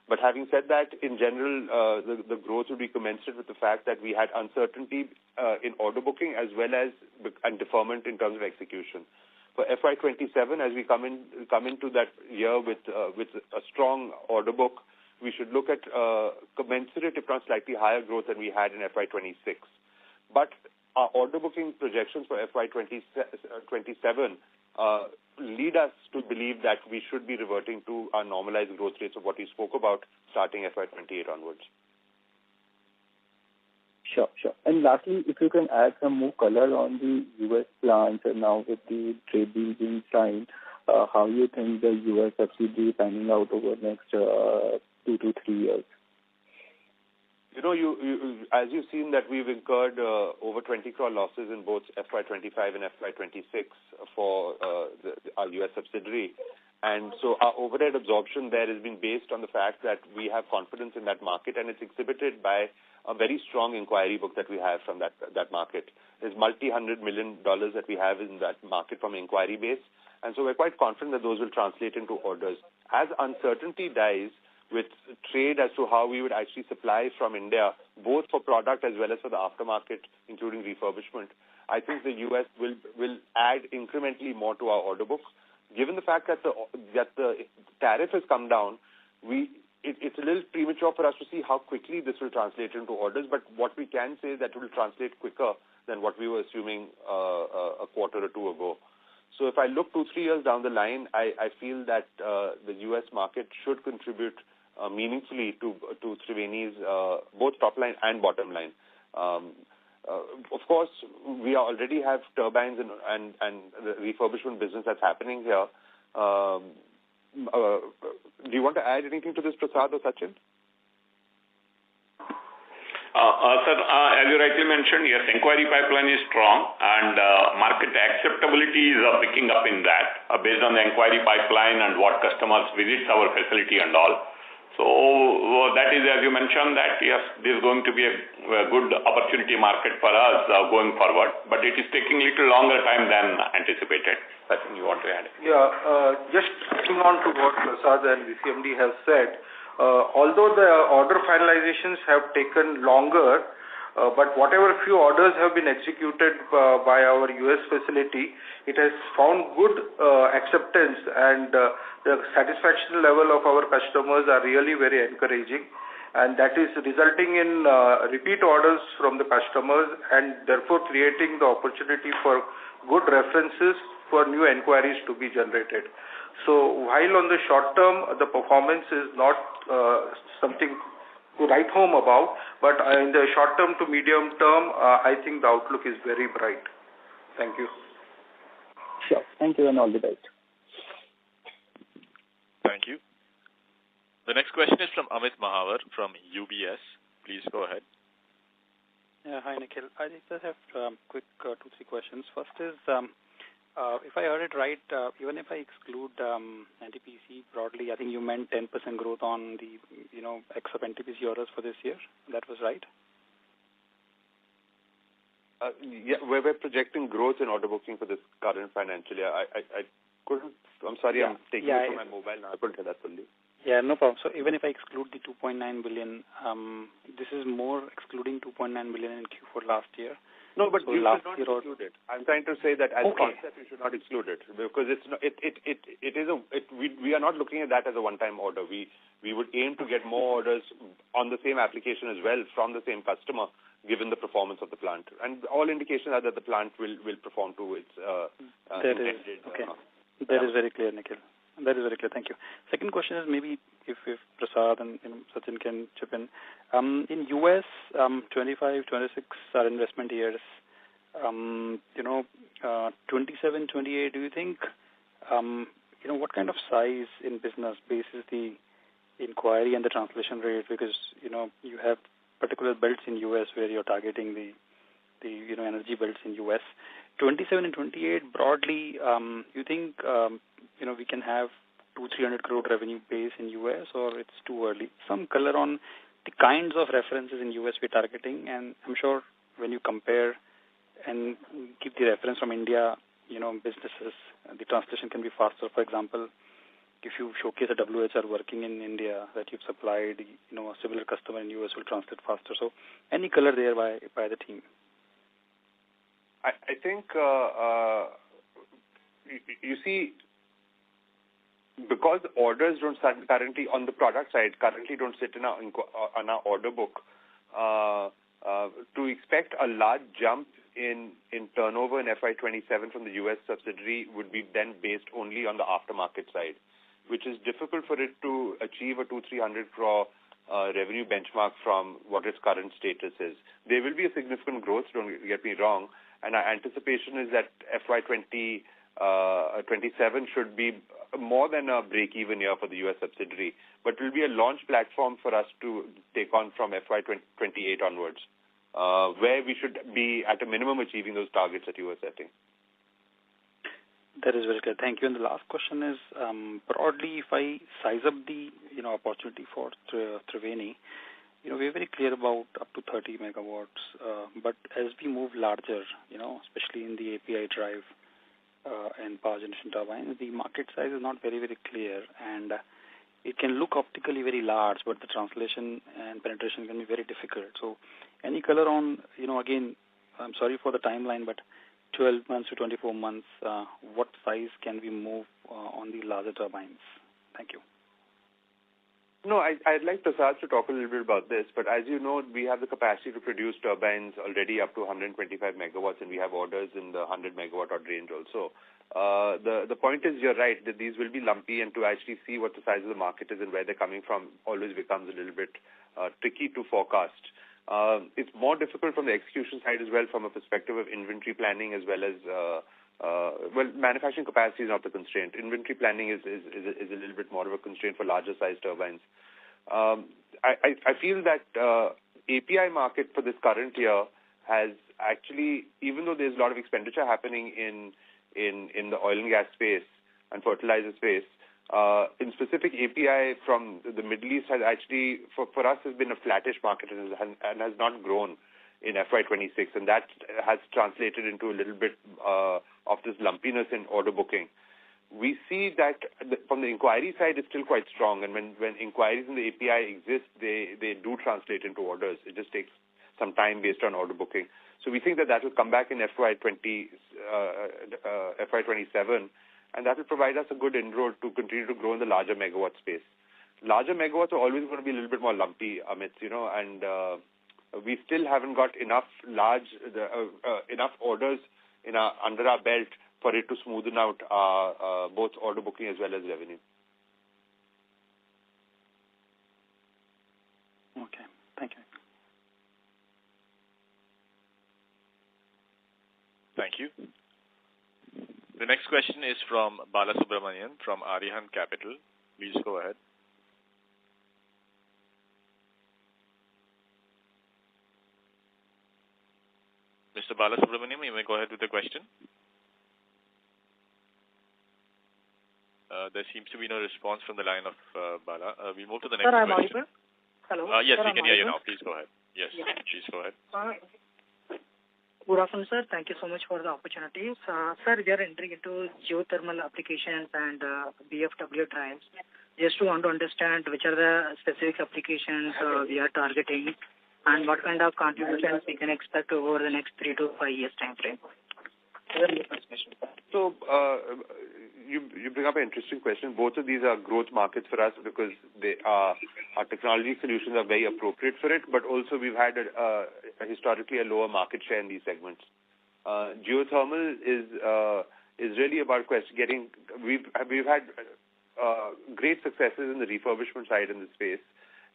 But having said that, in general, the growth will be commensurate with the fact that we had uncertainty in order booking as well as and deferment in terms of execution. For FY27, as we come into that year with a strong order book, we should look at commensurate, if not slightly higher growth than we had in FY26. But our order booking projections for FY27 lead us to believe that we should be reverting to our normalized growth rates of what we spoke about starting FY28 onwards. Sure. And lastly, if you can add some more color on the U.S. plants and now with the trade deal being signed, how you think the U.S. subsidy panning out over the next 2 to 3 years? You know, you as you've seen that we've incurred over 20 crore losses in both FY25 and FY26 for our U.S. subsidiary. And so our overhead absorption there has been based on the fact that we have confidence in that market, and it's exhibited by a very strong inquiry book that we have from that market. There's multi-$100 million that we have in that market from inquiry base. And so we're quite confident that those will translate into orders. As uncertainty dies with trade as to how we would actually supply from India, both for product as well as for the aftermarket, including refurbishment, I think the U.S. will add incrementally more to our order book. Given the fact that the tariff has come down, it's a little premature for us to see how quickly this will translate into orders, but what we can say is that it will translate quicker than what we were assuming a quarter or two ago. So if I look 2-3 years down the line, I feel that the U.S. market should contribute meaningfully to Triveni's both top line and bottom line. Of course, we already have turbines and the refurbishment business that's happening here. Do you want to add anything to this, Prasad or Sachin? Sir, as you rightly mentioned, yes, inquiry pipeline is strong and market acceptability is picking up in that based on the inquiry pipeline and what customers visit our facility and all. So that is, as you mentioned, that yes, this is going to be a good opportunity market for us going forward, but it is taking a little longer time than anticipated. I think you want to add. Yeah, just adding on to what Prasad and VCMD have said, although the order finalizations have taken longer, but whatever few orders have been executed by our U.S. facility, it has found good acceptance, and the satisfaction level of our customers are really very encouraging, and that is resulting in repeat orders from the customers and therefore creating the opportunity for good references for new inquiries to be generated. So while on the short term the performance is not something to write home about, but in the short term to medium term, I think the outlook is very bright. Thank you. Sure. Thank you and all the best. Thank you. The next question is from Amit Mahawar from UBS. Please go ahead. Yeah, hi Nikhil. I just have quick 2-3 questions. First is, if I heard it right, even if I exclude NTPC broadly, I think you meant 10% growth on the, ex of NTPC orders for this year. That was right? Yeah, we're projecting growth in order booking for this current financial year. I couldn't, I'm sorry, I'm taking it from my mobile now. I couldn't hear that fully. Yeah, no problem. So even if I exclude the 2.9 billion, this is more excluding 2.9 billion in Q4 last year. No, but so you should not exclude it. I'm trying to say that as a concept, you should not exclude it because it's not, we are not looking at that as a one-time order. We would aim to get more orders on the same application as well from the same customer, given the performance of the plant. And all indications are that the plant will perform to its intended. That is very clear, Nikhil. That is very clear. Thank you. Second question is maybe if Prasad and Sachin can chip in. In US, 25, 26 are investment years. 27, 28, do you think, what kind of size in business basis the inquiry and the translation rate? Because, you have particular belts in U.S. where you're targeting the energy belts in U.S. 27 and 28, broadly, you think, we can have 200-300 crore revenue base in U.S. or it's too early? Some color on the kinds of references in U.S. we're targeting, and I'm sure when you compare and give the reference from India, businesses, the translation can be faster. For example, if you showcase a WHR working in India that you've supplied, a similar customer in US will translate faster. So any color there by the team? I think, you see, because orders don't start currently on the product side, don't sit on our order book, to expect a large jump in turnover in FY27 from the US subsidiary would be then based only on the aftermarket side, which is difficult for it to achieve a 200-300 crore revenue benchmark from what its current status is. There will be a significant growth, don't get me wrong, and our anticipation is that FY27 should be more than a break-even year for the US subsidiary, but it will be a launch platform for us to take on from FY28 onwards, where we should be at a minimum achieving those targets that you were setting. That is very clear. Thank you. And the last question is, broadly, if I size up the opportunity for Triveni, we're very clear about up to 30 megawatts, but as we move larger, especially in the API drive and power generation turbines, the market size is not very, very clear, and it can look optically very large, but the translation and penetration can be very difficult. So any color on, again, I'm sorry for the timeline, but 12 months to 24 months, what size can we move on the larger turbines? Thank you. No, I'd like Prasad to talk a little bit about this, but as you know, we have the capacity to produce turbines already up to 125 megawatts, and we have orders in the 100 megawatt odd range also. The point is, you're right, that these will be lumpy, and to actually see what the size of the market is and where they're coming from always becomes a little bit tricky to forecast. It's more difficult from the execution side as well, from a perspective of inventory planning, as well as manufacturing capacity is not the constraint. Inventory planning is a little bit more of a constraint for larger size turbines. I feel that API market for this current year has actually, even though there's a lot of expenditure happening in the oil and gas space and fertilizer space, in specific API from the Middle East has actually, for us, has been a flattish market and has not grown in FY26, and that has translated into a little bit of this lumpiness in order booking. We see that from the inquiry side, it's still quite strong, and when inquiries in the API exist, they do translate into orders. It just takes some time based on order booking. So we think that will come back in FY27, and that will provide us a good inroad to continue to grow in the larger megawatt space. Larger megawatts are always going to be a little bit more lumpy, Amit, and we still haven't got enough enough orders under our belt for it to smoothen out both order booking as well as revenue. Okay, thank you. Thank you. The next question is from Bala Subramanian from Arihant Capital. Please go ahead. Mr. Bala Subramanian, you may go ahead with the question. There seems to be no response from the line of Bala. We move to the next question. Sir, I'm audible? Hello? Yes, sir, we can hear you now. Please go ahead. Yes, yeah. Please go ahead. Good afternoon, sir. Thank you so much for the opportunity. Sir, we are entering into geothermal applications and BFW drives. Just to want to understand which are the specific applications we are targeting and what kind of contributions we can expect over the next 3 to 5 years time frame. So, you bring up an interesting question. Both of these are growth markets for us because our technology solutions are very appropriate for it, but also we've had historically a lower market share in these segments. Geothermal is really about getting. We've had great successes in the refurbishment side in the space,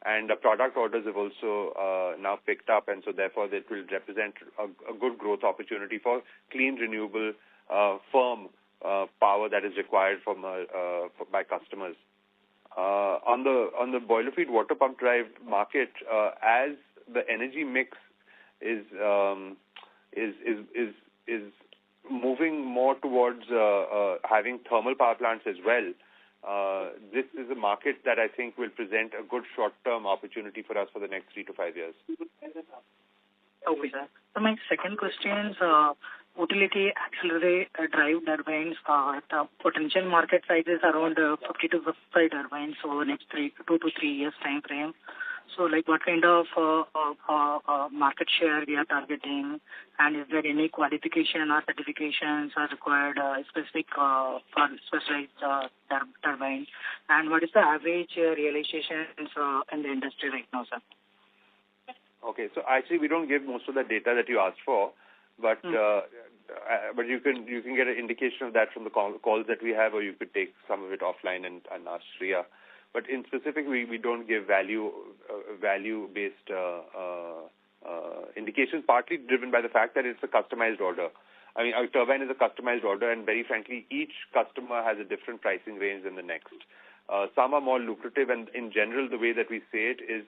and the product orders have also now picked up, and so therefore that will represent a good growth opportunity for clean, renewable firm power that is required by customers. On the boiler feed water pump drive market, as the energy mix is moving more towards having thermal power plants as well, this is a market that I think will present a good short-term opportunity for us for the next 3 to 5 years. Okay, sir. So my second question is utility auxiliary drive turbines. The potential market size is around 50 to 55 turbines over the next 2 to 3 years time frame. So, like, what kind of market share we are targeting, and is there any qualification or certifications are required specific for specialized turbines, and what is the average realizations in the industry right now, sir? Okay, so actually we don't give most of the data that you asked for, but you can get an indication of that from the calls that we have, or you could take some of it offline and ask Shreya. But in specific, we don't give value-based indications, partly driven by the fact that it's a customized order. I mean, our turbine is a customized order, and very frankly, each customer has a different pricing range than the next. Some are more lucrative, and in general, the way that we say it is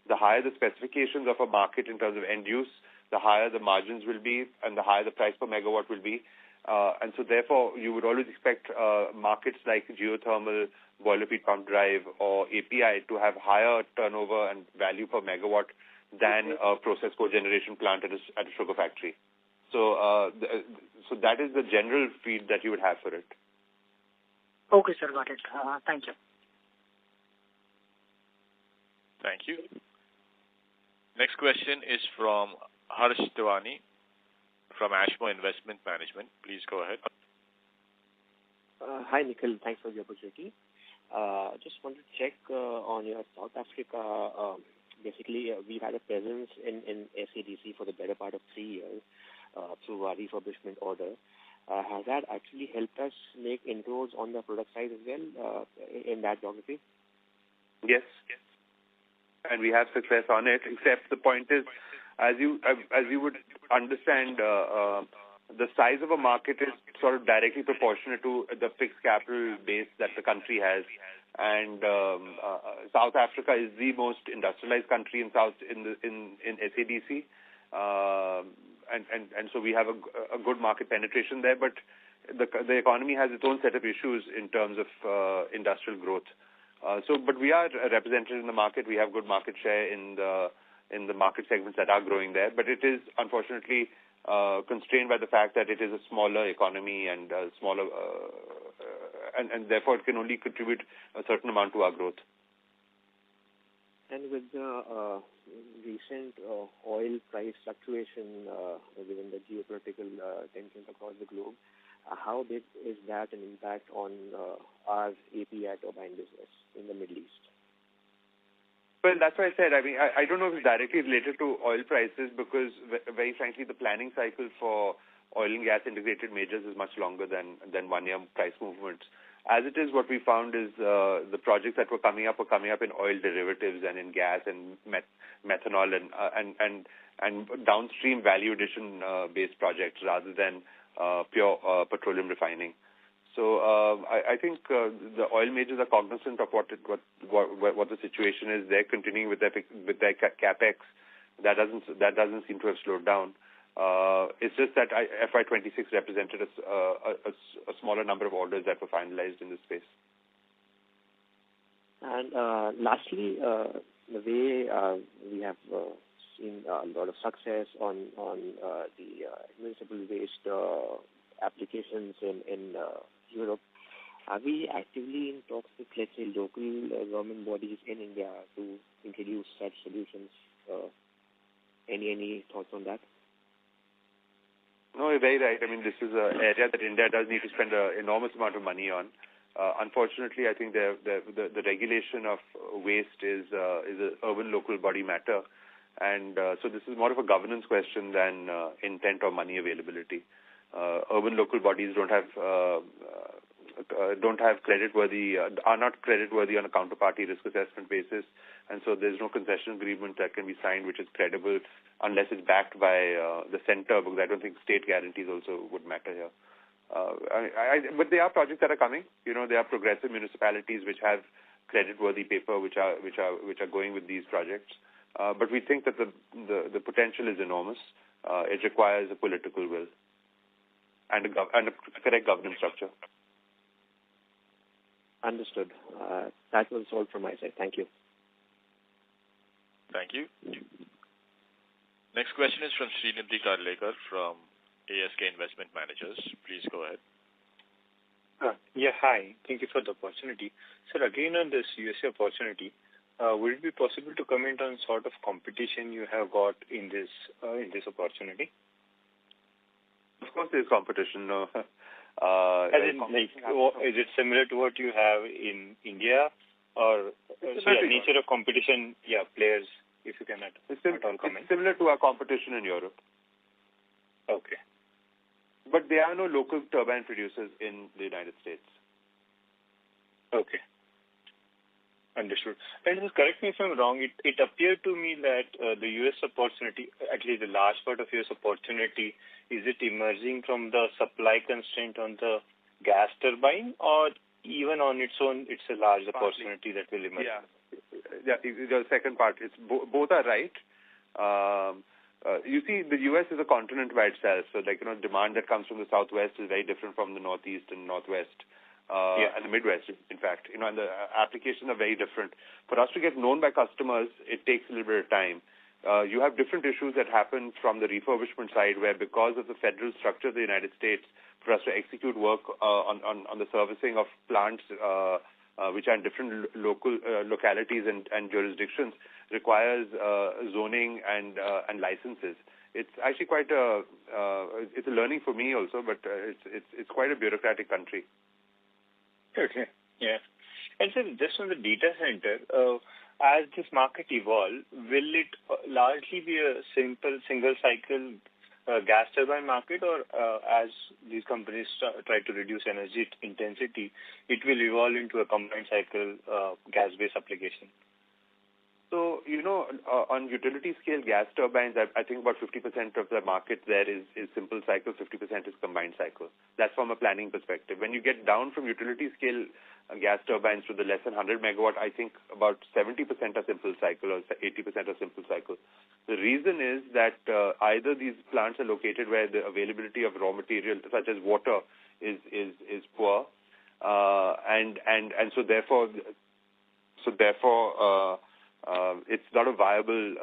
the higher the specifications of a market in terms of end use, the higher the margins will be, and the higher the price per megawatt will be. And so therefore, you would always expect markets like geothermal, boiler feed pump drive, or API to have higher turnover and value per megawatt than a process cogeneration plant at a sugar factory. So so that is the general feed that you would have for it. Okay, sir, got it. Thank you. Thank you. Next question is from Harsh Tiwani from Ashmore Investment Management. Please go ahead. Hi, Nikhil. Thanks for the opportunity. Just wanted to check on your South Africa. Basically, we've had a presence in SADC for the better part of 3 years through our refurbishment order. Has that actually helped us make inroads on the product side as well in that geography? Yes. And we have success on it, except the point is, as you would understand, the size of a market is sort of directly proportionate to the fixed capital base that the country has. And South Africa is the most industrialized country in SADC, and so we have a good market penetration there. But the economy has its own set of issues in terms of industrial growth. But we are represented in the market. We have good market share in the market segments that are growing there. But it is unfortunately constrained by the fact that it is a smaller economy and smaller, and therefore it can only contribute a certain amount to our growth. And with the recent oil price fluctuation given the geopolitical tensions across the globe, how big is that an impact on our API turbine business in the Middle East? Well, that's why I said, I mean, I don't know if it's directly related to oil prices because, very frankly, the planning cycle for oil and gas integrated majors is much longer than 1 year price movements. As it is, what we found is the projects that were coming up in oil derivatives and in gas and methanol and downstream value addition based projects rather than pure petroleum refining. So I think the oil majors are cognizant of what the situation is. They're continuing with their capex. That doesn't seem to have slowed down. It's just that FY26 represented a smaller number of orders that were finalized in this space. And lastly, the way we have seen a lot of success on the municipal waste applications in Europe, are we actively in talks with, let's say, local government bodies in India to introduce such solutions? Any thoughts on that? No, you're very right. I mean, this is an area that India does need to spend an enormous amount of money on. Unfortunately, I think the regulation of waste is an urban local body matter, and so this is more of a governance question than intent or money availability. Urban local bodies are not creditworthy on a counterparty risk assessment basis, and so there's no concession agreement that can be signed which is credible unless it's backed by the center, because I don't think state guarantees also would matter here. But there are projects that are coming. There are progressive municipalities which have credit-worthy paper, which are going with these projects. But we think that the potential is enormous. It requires a political will and a correct governance structure. Understood. That was all from my side. Thank you. Thank you. Next question is from Srinidhi Karlekar from ASK Investment Managers. Please go ahead. Hi. Thank you for the opportunity. Sir, again on this USA opportunity, would it be possible to comment on sort of competition you have got in this opportunity? Of course, there's competition. Is it similar to what you have in India, or nature of competition? Players, if you can comment. It's similar to our competition in Europe. Okay. But there are no local turbine producers in the United States. Okay. Understood. And just correct me if I'm wrong, it appeared to me that the U.S. opportunity, at least the large part of U.S. opportunity, is it emerging from the supply constraint on the gas turbine, or even on its own, it's a large opportunity that will emerge? Yeah, the second part, both are right. You see, the U.S. is a continent by itself, so demand that comes from the southwest is very different from the northeast and northwest. And the Midwest, in fact. And the applications are very different. For us to get known by customers, it takes a little bit of time. You have different issues that happen from the refurbishment side, where because of the federal structure of the United States, for us to execute work on the servicing of plants which are in different localities and jurisdictions, requires zoning and licenses. It's actually quite it's a learning for me also, but it's quite a bureaucratic country. Okay. Yeah. And so just on the data center, as this market evolves, will it largely be a simple single cycle gas turbine market, or as these companies try to reduce energy intensity, it will evolve into a combined cycle gas-based application? So, on utility scale gas turbines, I think about 50% of the market there is simple cycle, 50% is combined cycle. That's from a planning perspective. When you get down from utility scale gas turbines to the less than 100 megawatt, I think about 70% are simple cycle or 80% are simple cycle. The reason is that either these plants are located where the availability of raw material, such as water, is poor, and so therefore it's not a viable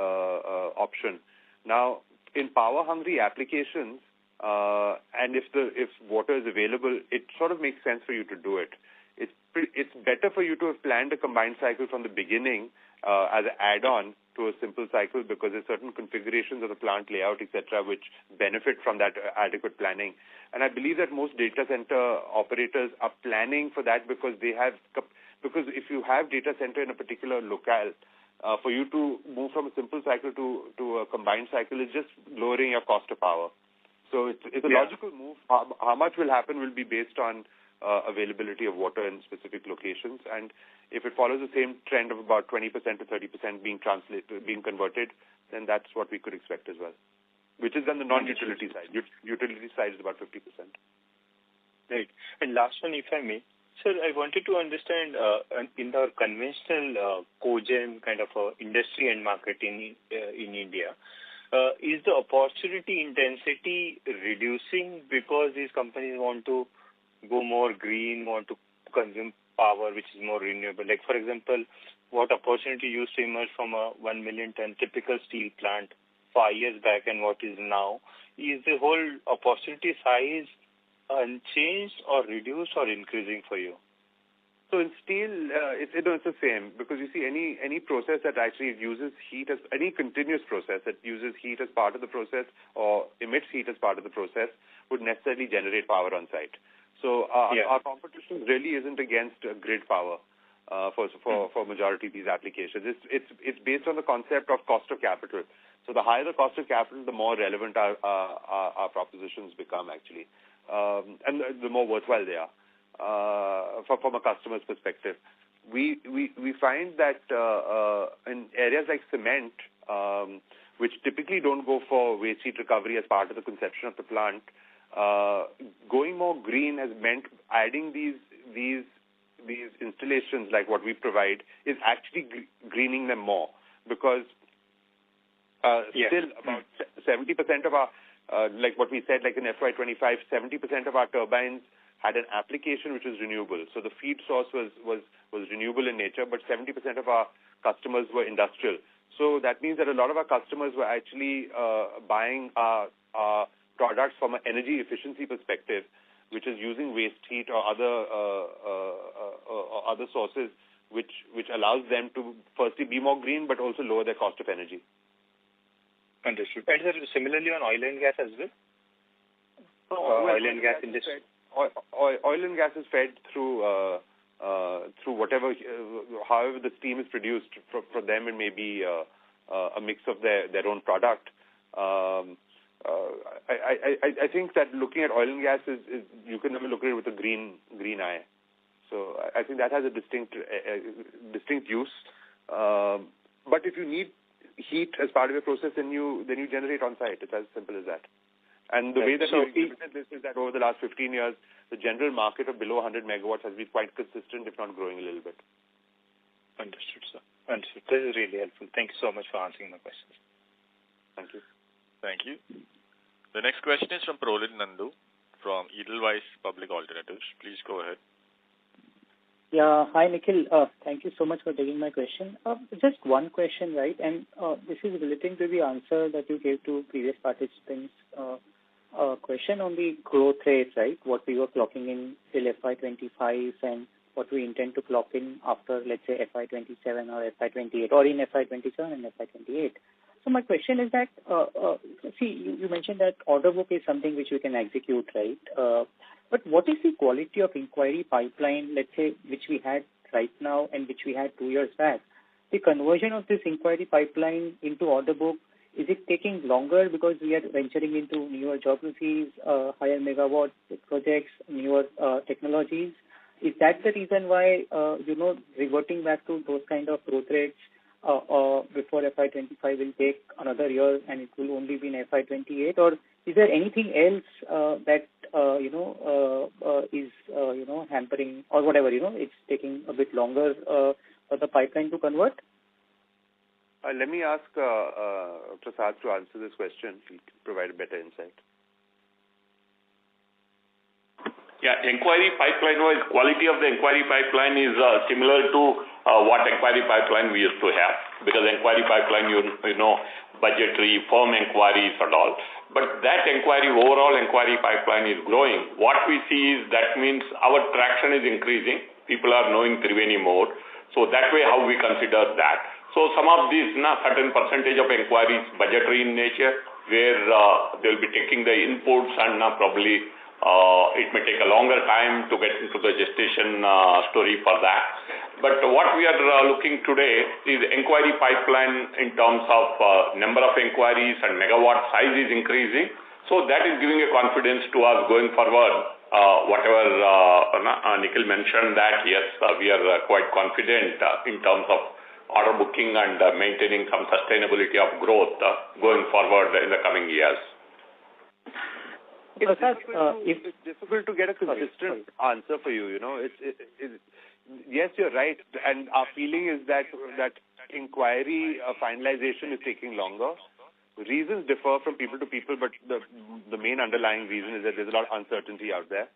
option. Now, in power-hungry applications, and if water is available, it sort of makes sense for you to do it. It's better for you to have planned a combined cycle from the beginning as an add-on to a simple cycle, because there's certain configurations of the plant layout, etc., which benefit from that adequate planning. And I believe that most data center operators are planning for that because if you have data center in a particular locale, for you to move from a simple cycle to a combined cycle is just lowering your cost of power. So it's a logical move. How much will happen will be based on availability of water in specific locations, and if it follows the same trend of about 20% to 30% being converted, then that's what we could expect as well, which is on the non-utility side. Utility side is about 50%. Right. And last one, if I may. Sir, I wanted to understand in our conventional cogen kind of industry and market in India, is the opportunity intensity reducing because these companies want to go more green, want to consume power which is more renewable? Like, for example, what opportunity used to emerge from a 1 million ton typical steel plant 5 years back and what is now? Is the whole opportunity size unchanged or reduced or increasing for you? So in steel, it's the same, because you see any process that actually uses heat as any continuous process that uses heat as part of the process or emits heat as part of the process would necessarily generate power on site. So our competition really isn't against grid power for majority of these applications. It's based on the concept of cost of capital. So the higher the cost of capital, the more relevant our propositions become actually, and the more worthwhile they are. From a customer's perspective, we find that in areas like cement, which typically don't go for waste heat recovery as part of the conception of the plant, going more green has meant adding these installations like what we provide is actually greening them more, because still about 70% of our, like what we said, like in FY25, 70% of our turbines had an application which was renewable. So the feed source was renewable in nature, but 70% of our customers were industrial. So that means that a lot of our customers were actually buying our products from an energy efficiency perspective, which is using waste heat or other sources, which allows them to firstly be more green, but also lower their cost of energy. Understood. And sir, similarly on oil and gas as well? Oil and gas industry. Oil and gas is fed through whatever, however the steam is produced. For them, it may be a mix of their own product. I think that looking at oil and gas is you can never look at it with a green eye. So I think that has a distinct use. But if you need heat as part of your process, then you generate on site. It's as simple as that. And the way that we've implemented this is that over the last 15 years, the general market of below 100 megawatts has been quite consistent, if not growing a little bit. Understood, sir. Understood. This is really helpful. Thank you so much for answering my questions. Thank you. Thank you. The next question is from Prolin Nandu from Edelweiss Public Alternatives. Please go ahead. Yeah. Hi, Nikhil. Thank you so much for taking my question. Just one question, right? And this is relating to the answer that you gave to previous participants. Question on the growth rate, right? What we were clocking in till FY25 and what we intend to clock in after, let's say, FY27 or FY28, or in FY27 and FY28. So my question is that, you mentioned that order book is something which we can execute, right? But what is the quality of inquiry pipeline, let's say, which we had right now and which we had 2 years back? The conversion of this inquiry pipeline into order book, is it taking longer because we are venturing into newer geographies, higher megawatt projects, newer technologies? Is that the reason why, reverting back to those kind of growth rates before FY25 will take another year and it will only be in FY28? Or is there anything else that, is, hampering or whatever, it's taking a bit longer for the pipeline to convert? Let me ask Prasad to answer this question. He can provide a better insight. Yeah, inquiry pipeline-wise, quality of the inquiry pipeline is similar to what inquiry pipeline we used to have, because inquiry pipeline, budgetary, firm inquiries and all. But that overall inquiry pipeline is growing. What we see is that means our traction is increasing. People are knowing Triveni more. So that way how we consider that. So some of these, certain percentage of inquiries budgetary in nature, where they'll be taking the inputs and probably it may take a longer time to get into the gestation story for that. But what we are looking today is inquiry pipeline in terms of number of inquiries and megawatt size is increasing. So that is giving a confidence to us going forward. Whatever Nikhil mentioned that, yes, we are quite confident in terms of order booking and maintaining some sustainability of growth going forward in the coming years. It's difficult to get a consistent answer for you. Yes, you're right, and our feeling is that inquiry finalization is taking longer. Reasons differ from people to people, but the main underlying reason is that there's a lot of uncertainty out there.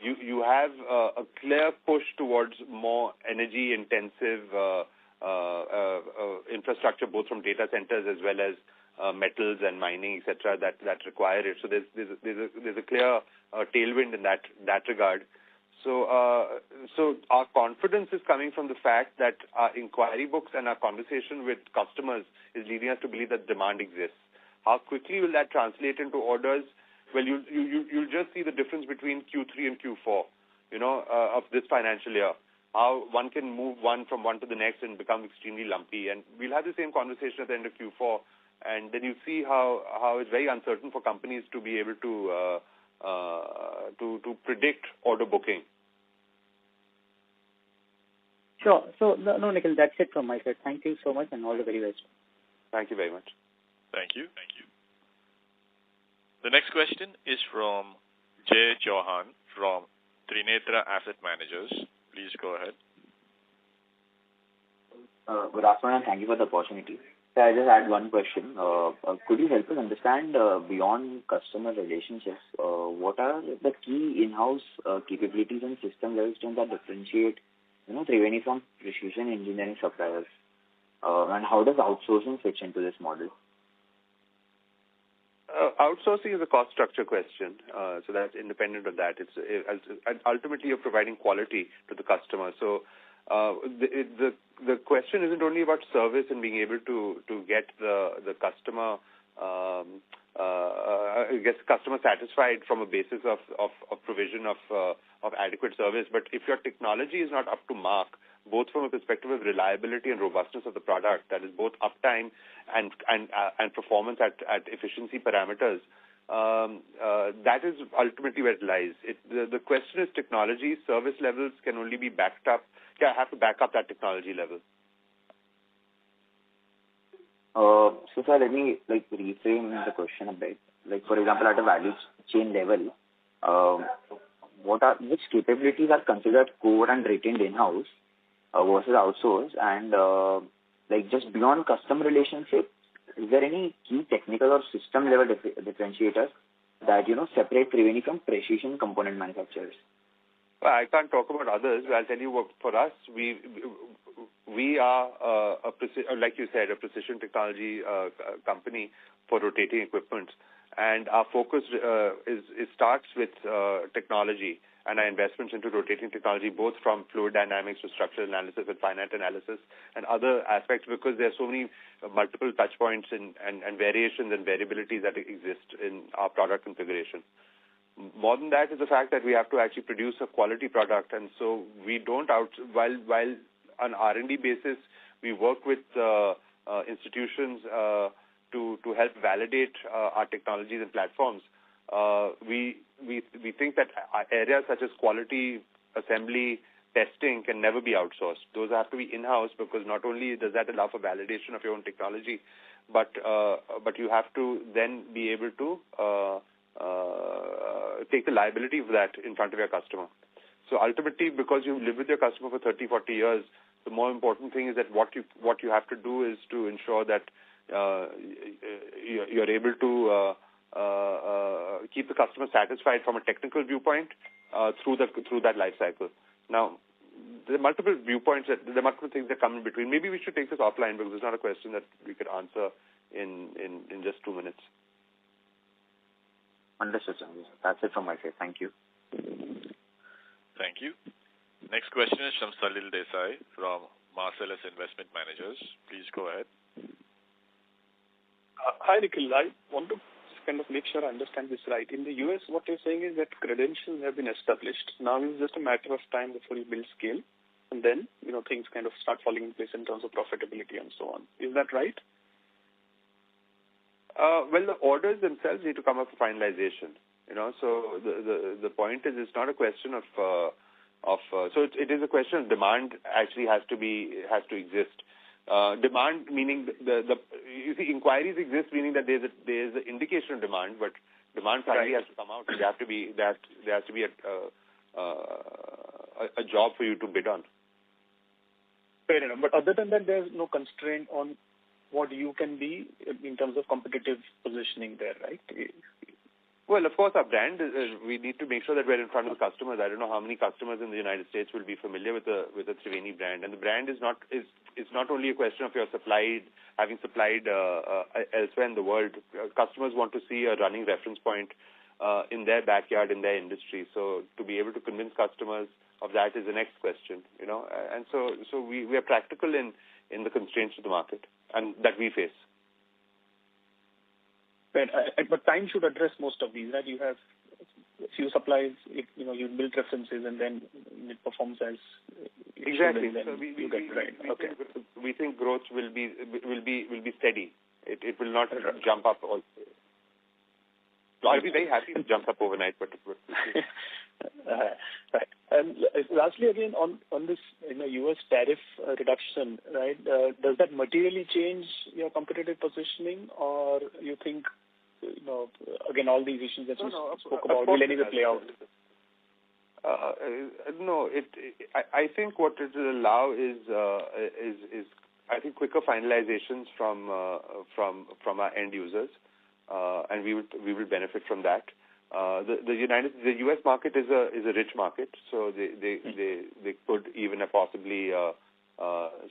You have a clear push towards more energy-intensive infrastructure, both from data centers as well as metals and mining, etc., that require it. So there's a clear tailwind in that regard. So our confidence is coming from the fact that our inquiry books and our conversation with customers is leading us to believe that demand exists. How quickly will that translate into orders? Well, you'll just see the difference between Q3 and Q4, of this financial year. How one can move from one to the next and become extremely lumpy. And we'll have the same conversation at the end of Q4. And then you see how it's very uncertain for companies to be able to predict order booking. Sure. So, no, Nikhil, that's it from my side. Thank you so much and all the very best. Thank you very much. Thank you. The The next question is from Jay Chauhan from Trinetra Asset Managers. Please go ahead. Good afternoon, and thank you for the opportunity. So I just had one question. Could you help us understand beyond customer relationships, what are the key in-house capabilities and system level strengths that differentiate, Triveni from precision engineering suppliers, and how does outsourcing fit into this model? Outsourcing is a cost structure question, so that's independent of that. It's ultimately you're providing quality to the customer. So the question isn't only about service and being able to get the customer customer satisfied from a basis of provision of adequate service. But if your technology is not up to mark, both from a perspective of reliability and robustness of the product, that is both uptime and performance at efficiency parameters, that is ultimately where it lies. The question is technology. Service levels can only be backed up. Have to back up that technology level. So sir, let me reframe the question a bit. For example, at a value chain level, which capabilities are considered core and retained in-house versus outsourced, and just beyond customer relationship, is there any key technical or system level differentiators that separate Triveni from precision component manufacturers? Well, I can't talk about others, but I'll tell you what. For us, we are like you said, a precision technology company for rotating equipment, and our focus starts with technology and our investments into rotating technology, both from fluid dynamics to structural analysis and finite analysis and other aspects, because there are so many multiple touch points and variations and variabilities that exist in our product configuration. More than that is the fact that we have to actually produce a quality product, and so we don't while on R&D basis we work with institutions to help validate our technologies and platforms. We think that areas such as quality, assembly, testing can never be outsourced. Those have to be in-house, because not only does that allow for validation of your own technology, but you have to then be able to take the liability of that in front of your customer. So ultimately, because you live with your customer for 30, 40 years, the more important thing is that what you have to do is to ensure that you're able to keep the customer satisfied from a technical viewpoint through that life cycle. Now, there are multiple viewpoints, there are multiple things that come in between. Maybe we should take this offline, because it's not a question that we could answer in just 2 minutes. Understood, sir. That's it from my side. Thank you. Thank you. Next question is from Salil Desai from Marcellus Investment Managers. Please go ahead. Hi, Nikhil. I want to kind of make sure I understand this right. In the US, what you're saying is that credentials have been established. Now it's just a matter of time before you build scale, and then things kind of start falling in place in terms of profitability and so on. Is that right? Well, the orders themselves need to come up for finalization. So the point is, it's not a question of so it is a question of demand actually has to exist. Demand meaning you see, inquiries exist, meaning that there's an indication of demand, but demand finally has to come out. There has to be a job for you to bid on. Fair enough. But other than that, there's no constraint on what you can be in terms of competitive positioning there, right? Well, of course, our brand we need to make sure that we're in front of the customers. I don't know how many customers in the United States will be familiar with the Triveni brand, and the brand is not only a question of having supplied elsewhere in the world. Customers want to see a running reference point in their backyard, in their industry. So to be able to convince customers of that is the next question, And so we are practical in the constraints of the market and that we face. But time should address most of these, right? You have a few supplies, you build references, and then it performs as it exactly. Should, and then you get right. Okay. We think growth will be steady. It will not jump up. I'll be very happy to jump up overnight, but right. And lastly, again on this U.S. tariff reduction, right? Does that materially change your competitive positioning, or you think again, all these issues that you spoke about will anyway play out? No, I think what it will allow is I think quicker finalizations from our end users, and we will benefit from that. The U.S. market is a rich market, so they could even have possibly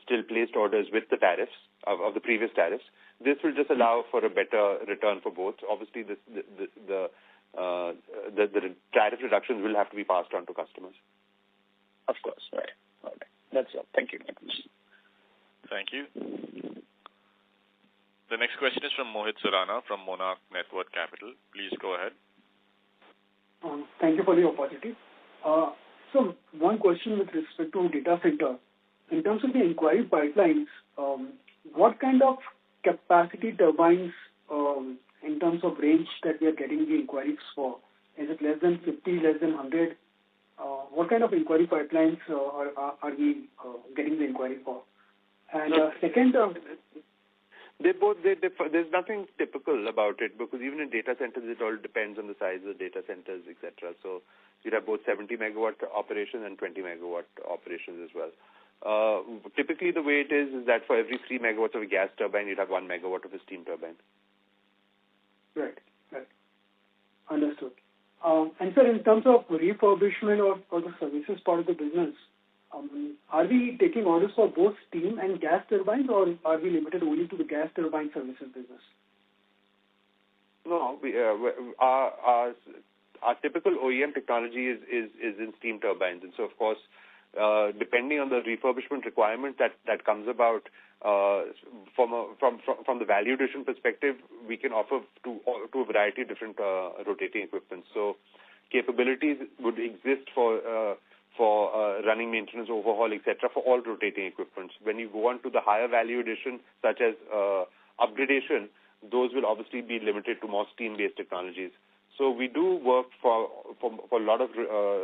still placed orders with the tariffs of the previous tariffs. This will just allow for a better return for both. Obviously, the tariff reductions will have to be passed on to customers. Of course, right. That's all. Thank you. Thank you. The next question is from Mohit Surana from Monarch Network Capital. Please go ahead. Thank you for the opportunity. So one question with respect to data center. In terms of the inquiry pipelines, what kind of capacity turbines in terms of range that we are getting the inquiries for? Is it less than 50, less than 100? What kind of inquiry pipelines are we getting the inquiry for? And second... There's nothing typical about it, because even in data centers, it all depends on the size of the data centers, etc. So you'd have both 70 megawatt operations and 20 megawatt operations as well. Typically, the way it is that for every 3 megawatts of a gas turbine, you'd have 1 megawatt of a steam turbine. Right. Understood. And sir, in terms of refurbishment or the services part of the business, are we taking orders for both steam and gas turbines, or are we limited only to the gas turbine services business? No, our typical OEM technology is in steam turbines, and so of course, depending on the refurbishment requirement that comes about from the value addition perspective, we can offer to a variety of different rotating equipment. So capabilities would exist for running maintenance, overhaul, etc., for all rotating equipments. When you go on to the higher value addition, such as upgradation, those will obviously be limited to more steam-based technologies. So we do work for a lot of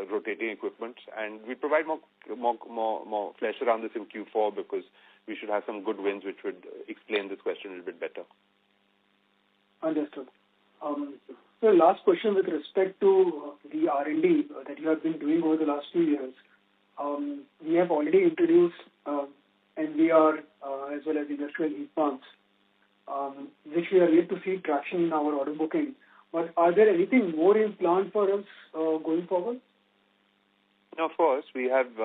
rotating equipment, and we provide more flesh around this in Q4, because we should have some good wins which would explain this question a little bit better. Understood. So last question with respect to the R&D that you have been doing over the last few years. We have already introduced NVR as well as industrial heat pumps, which we are yet to see traction in our order booking. But are there anything more in plan for us going forward? No, of course. We have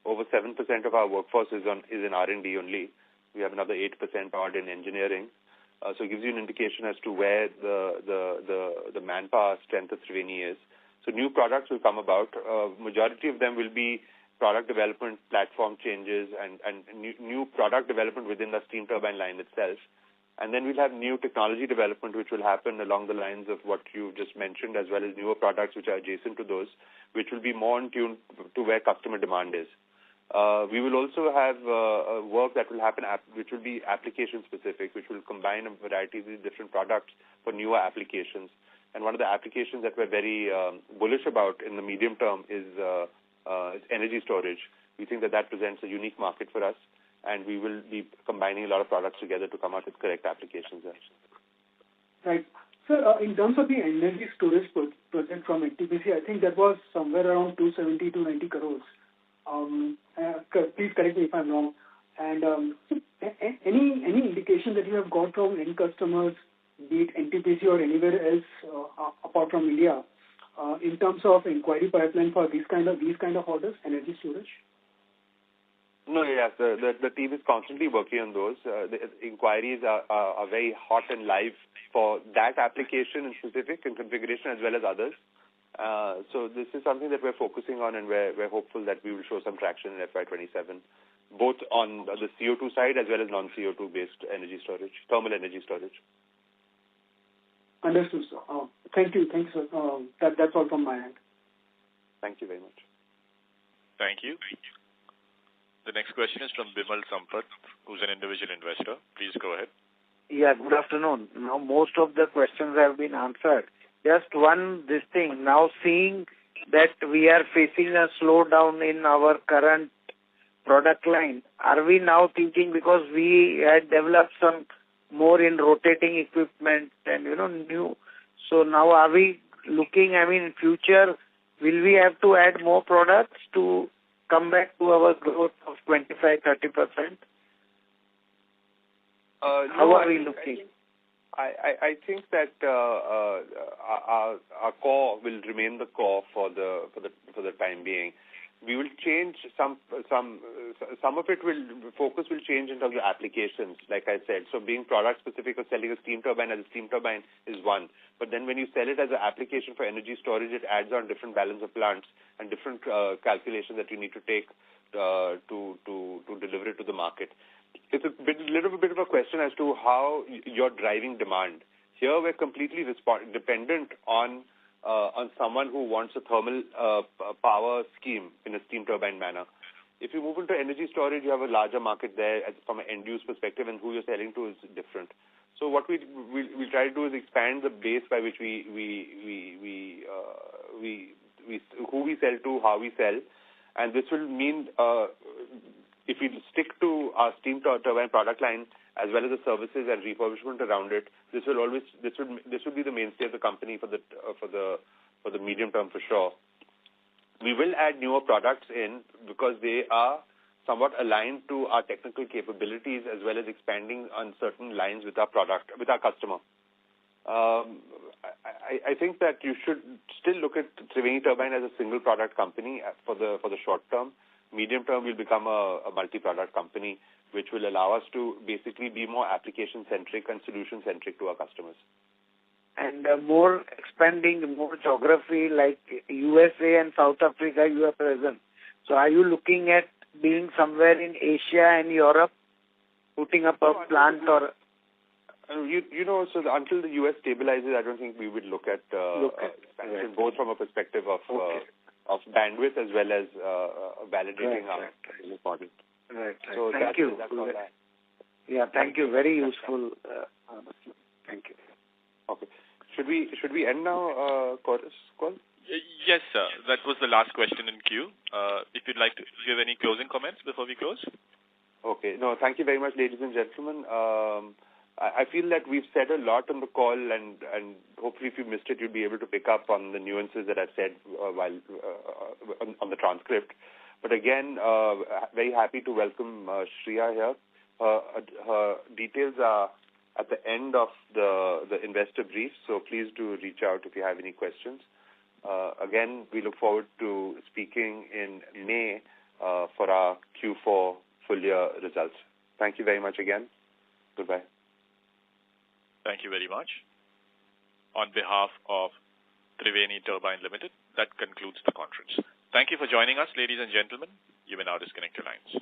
over 7% of our workforce is in R&D only. We have another 8% odd in engineering. So it gives you an indication as to where the manpower strength of Triveni is. So new products will come about. Majority of them will be product development, platform changes, and new product development within the steam turbine line itself. And then we'll have new technology development, which will happen along the lines of what you just mentioned, as well as newer products which are adjacent to those, which will be more in tune to where customer demand is. We will also have work that will happen, which will be application-specific, which will combine a variety of these different products for newer applications. And one of the applications that we're very bullish about in the medium term is energy storage. We think that presents a unique market for us, and we will be combining a lot of products together to come out with correct applications there. Right. Sir, in terms of the energy storage project from NTPC, I think that was somewhere around 270 to 90 crores. Please correct me if I'm wrong. And any indication that you have got from any customers, be it NTPC or anywhere else apart from India, in terms of inquiry pipeline for these kind of orders, energy storage? No, yes, the team is constantly working on those. The inquiries are very hot and live for that application in specific and configuration as well as others. So this is something that we're focusing on, and we're hopeful that we will show some traction in FY27, both on the CO2 side as well as non-CO2 based energy storage, thermal energy storage. Understood, sir. Thank you. Thanks, sir. That's all from my end. Thank you very much. Thank you. The next question is from Bimal Sampath, who's an individual investor. Please go ahead. Yeah, good afternoon. Now, most of the questions have been answered. Just this thing. Now, seeing that we are facing a slowdown in our current product line, are we now thinking, because we had developed some more in rotating equipment and, new. So now are we looking, in future, will we have to add more products to come back to our growth of 25-30%? How are we looking? I think that our core will remain the core for the time being. We will change some of it. Focus will change in terms of applications, like I said. So being product specific or selling a steam turbine as a steam turbine is one. But then when you sell it as an application for energy storage, it adds on different balance of plants and different calculations that you need to take to deliver it to the market. It's a little bit of a question as to how you're driving demand. Here we're completely dependent on someone who wants a thermal power scheme in a steam turbine manner. If you move into energy storage, you have a larger market there from an end-use perspective, and who you're selling to is different. So what we try to do is expand the base by which who we sell to, how we sell, and this will mean if we stick to our steam turbine product line as well as the services and refurbishment around it, this will be the mainstay of the company for the medium term for sure. We will add newer products in because they are somewhat aligned to our technical capabilities as well as expanding on certain lines with our customer. I think that you should still look at Triveni Turbine as a single product company for the short term. Medium term, we'll become a multi-product company, which will allow us to basically be more application-centric and solution-centric to our customers. And more expanding, more geography like USA and South Africa you are present. So are you looking at being somewhere in Asia and Europe, putting up a plant or... So until the US stabilizes, I don't think we would look at expansion, both from a perspective of bandwidth as well as validating our model. Right. So thank you. That's all that. Yeah, thank you. Very useful. Thank you. Okay. Should we end now, Chorus call? Yes, sir. That was the last question in queue. If you'd like to give any closing comments before we close. Okay. No, thank you very much, ladies and gentlemen. I feel that we've said a lot on the call, and hopefully if you missed it, you'll be able to pick up on the nuances that I've said while on the transcript. But again, very happy to welcome Shreya here. Her details are at the end of the investor brief, so please do reach out if you have any questions. Again, we look forward to speaking in May for our Q4 full year results. Thank you very much again. Goodbye. Thank you very much. On behalf of Triveni Turbine Limited, that concludes the conference. Thank you for joining us, ladies and gentlemen. You may now disconnect your lines.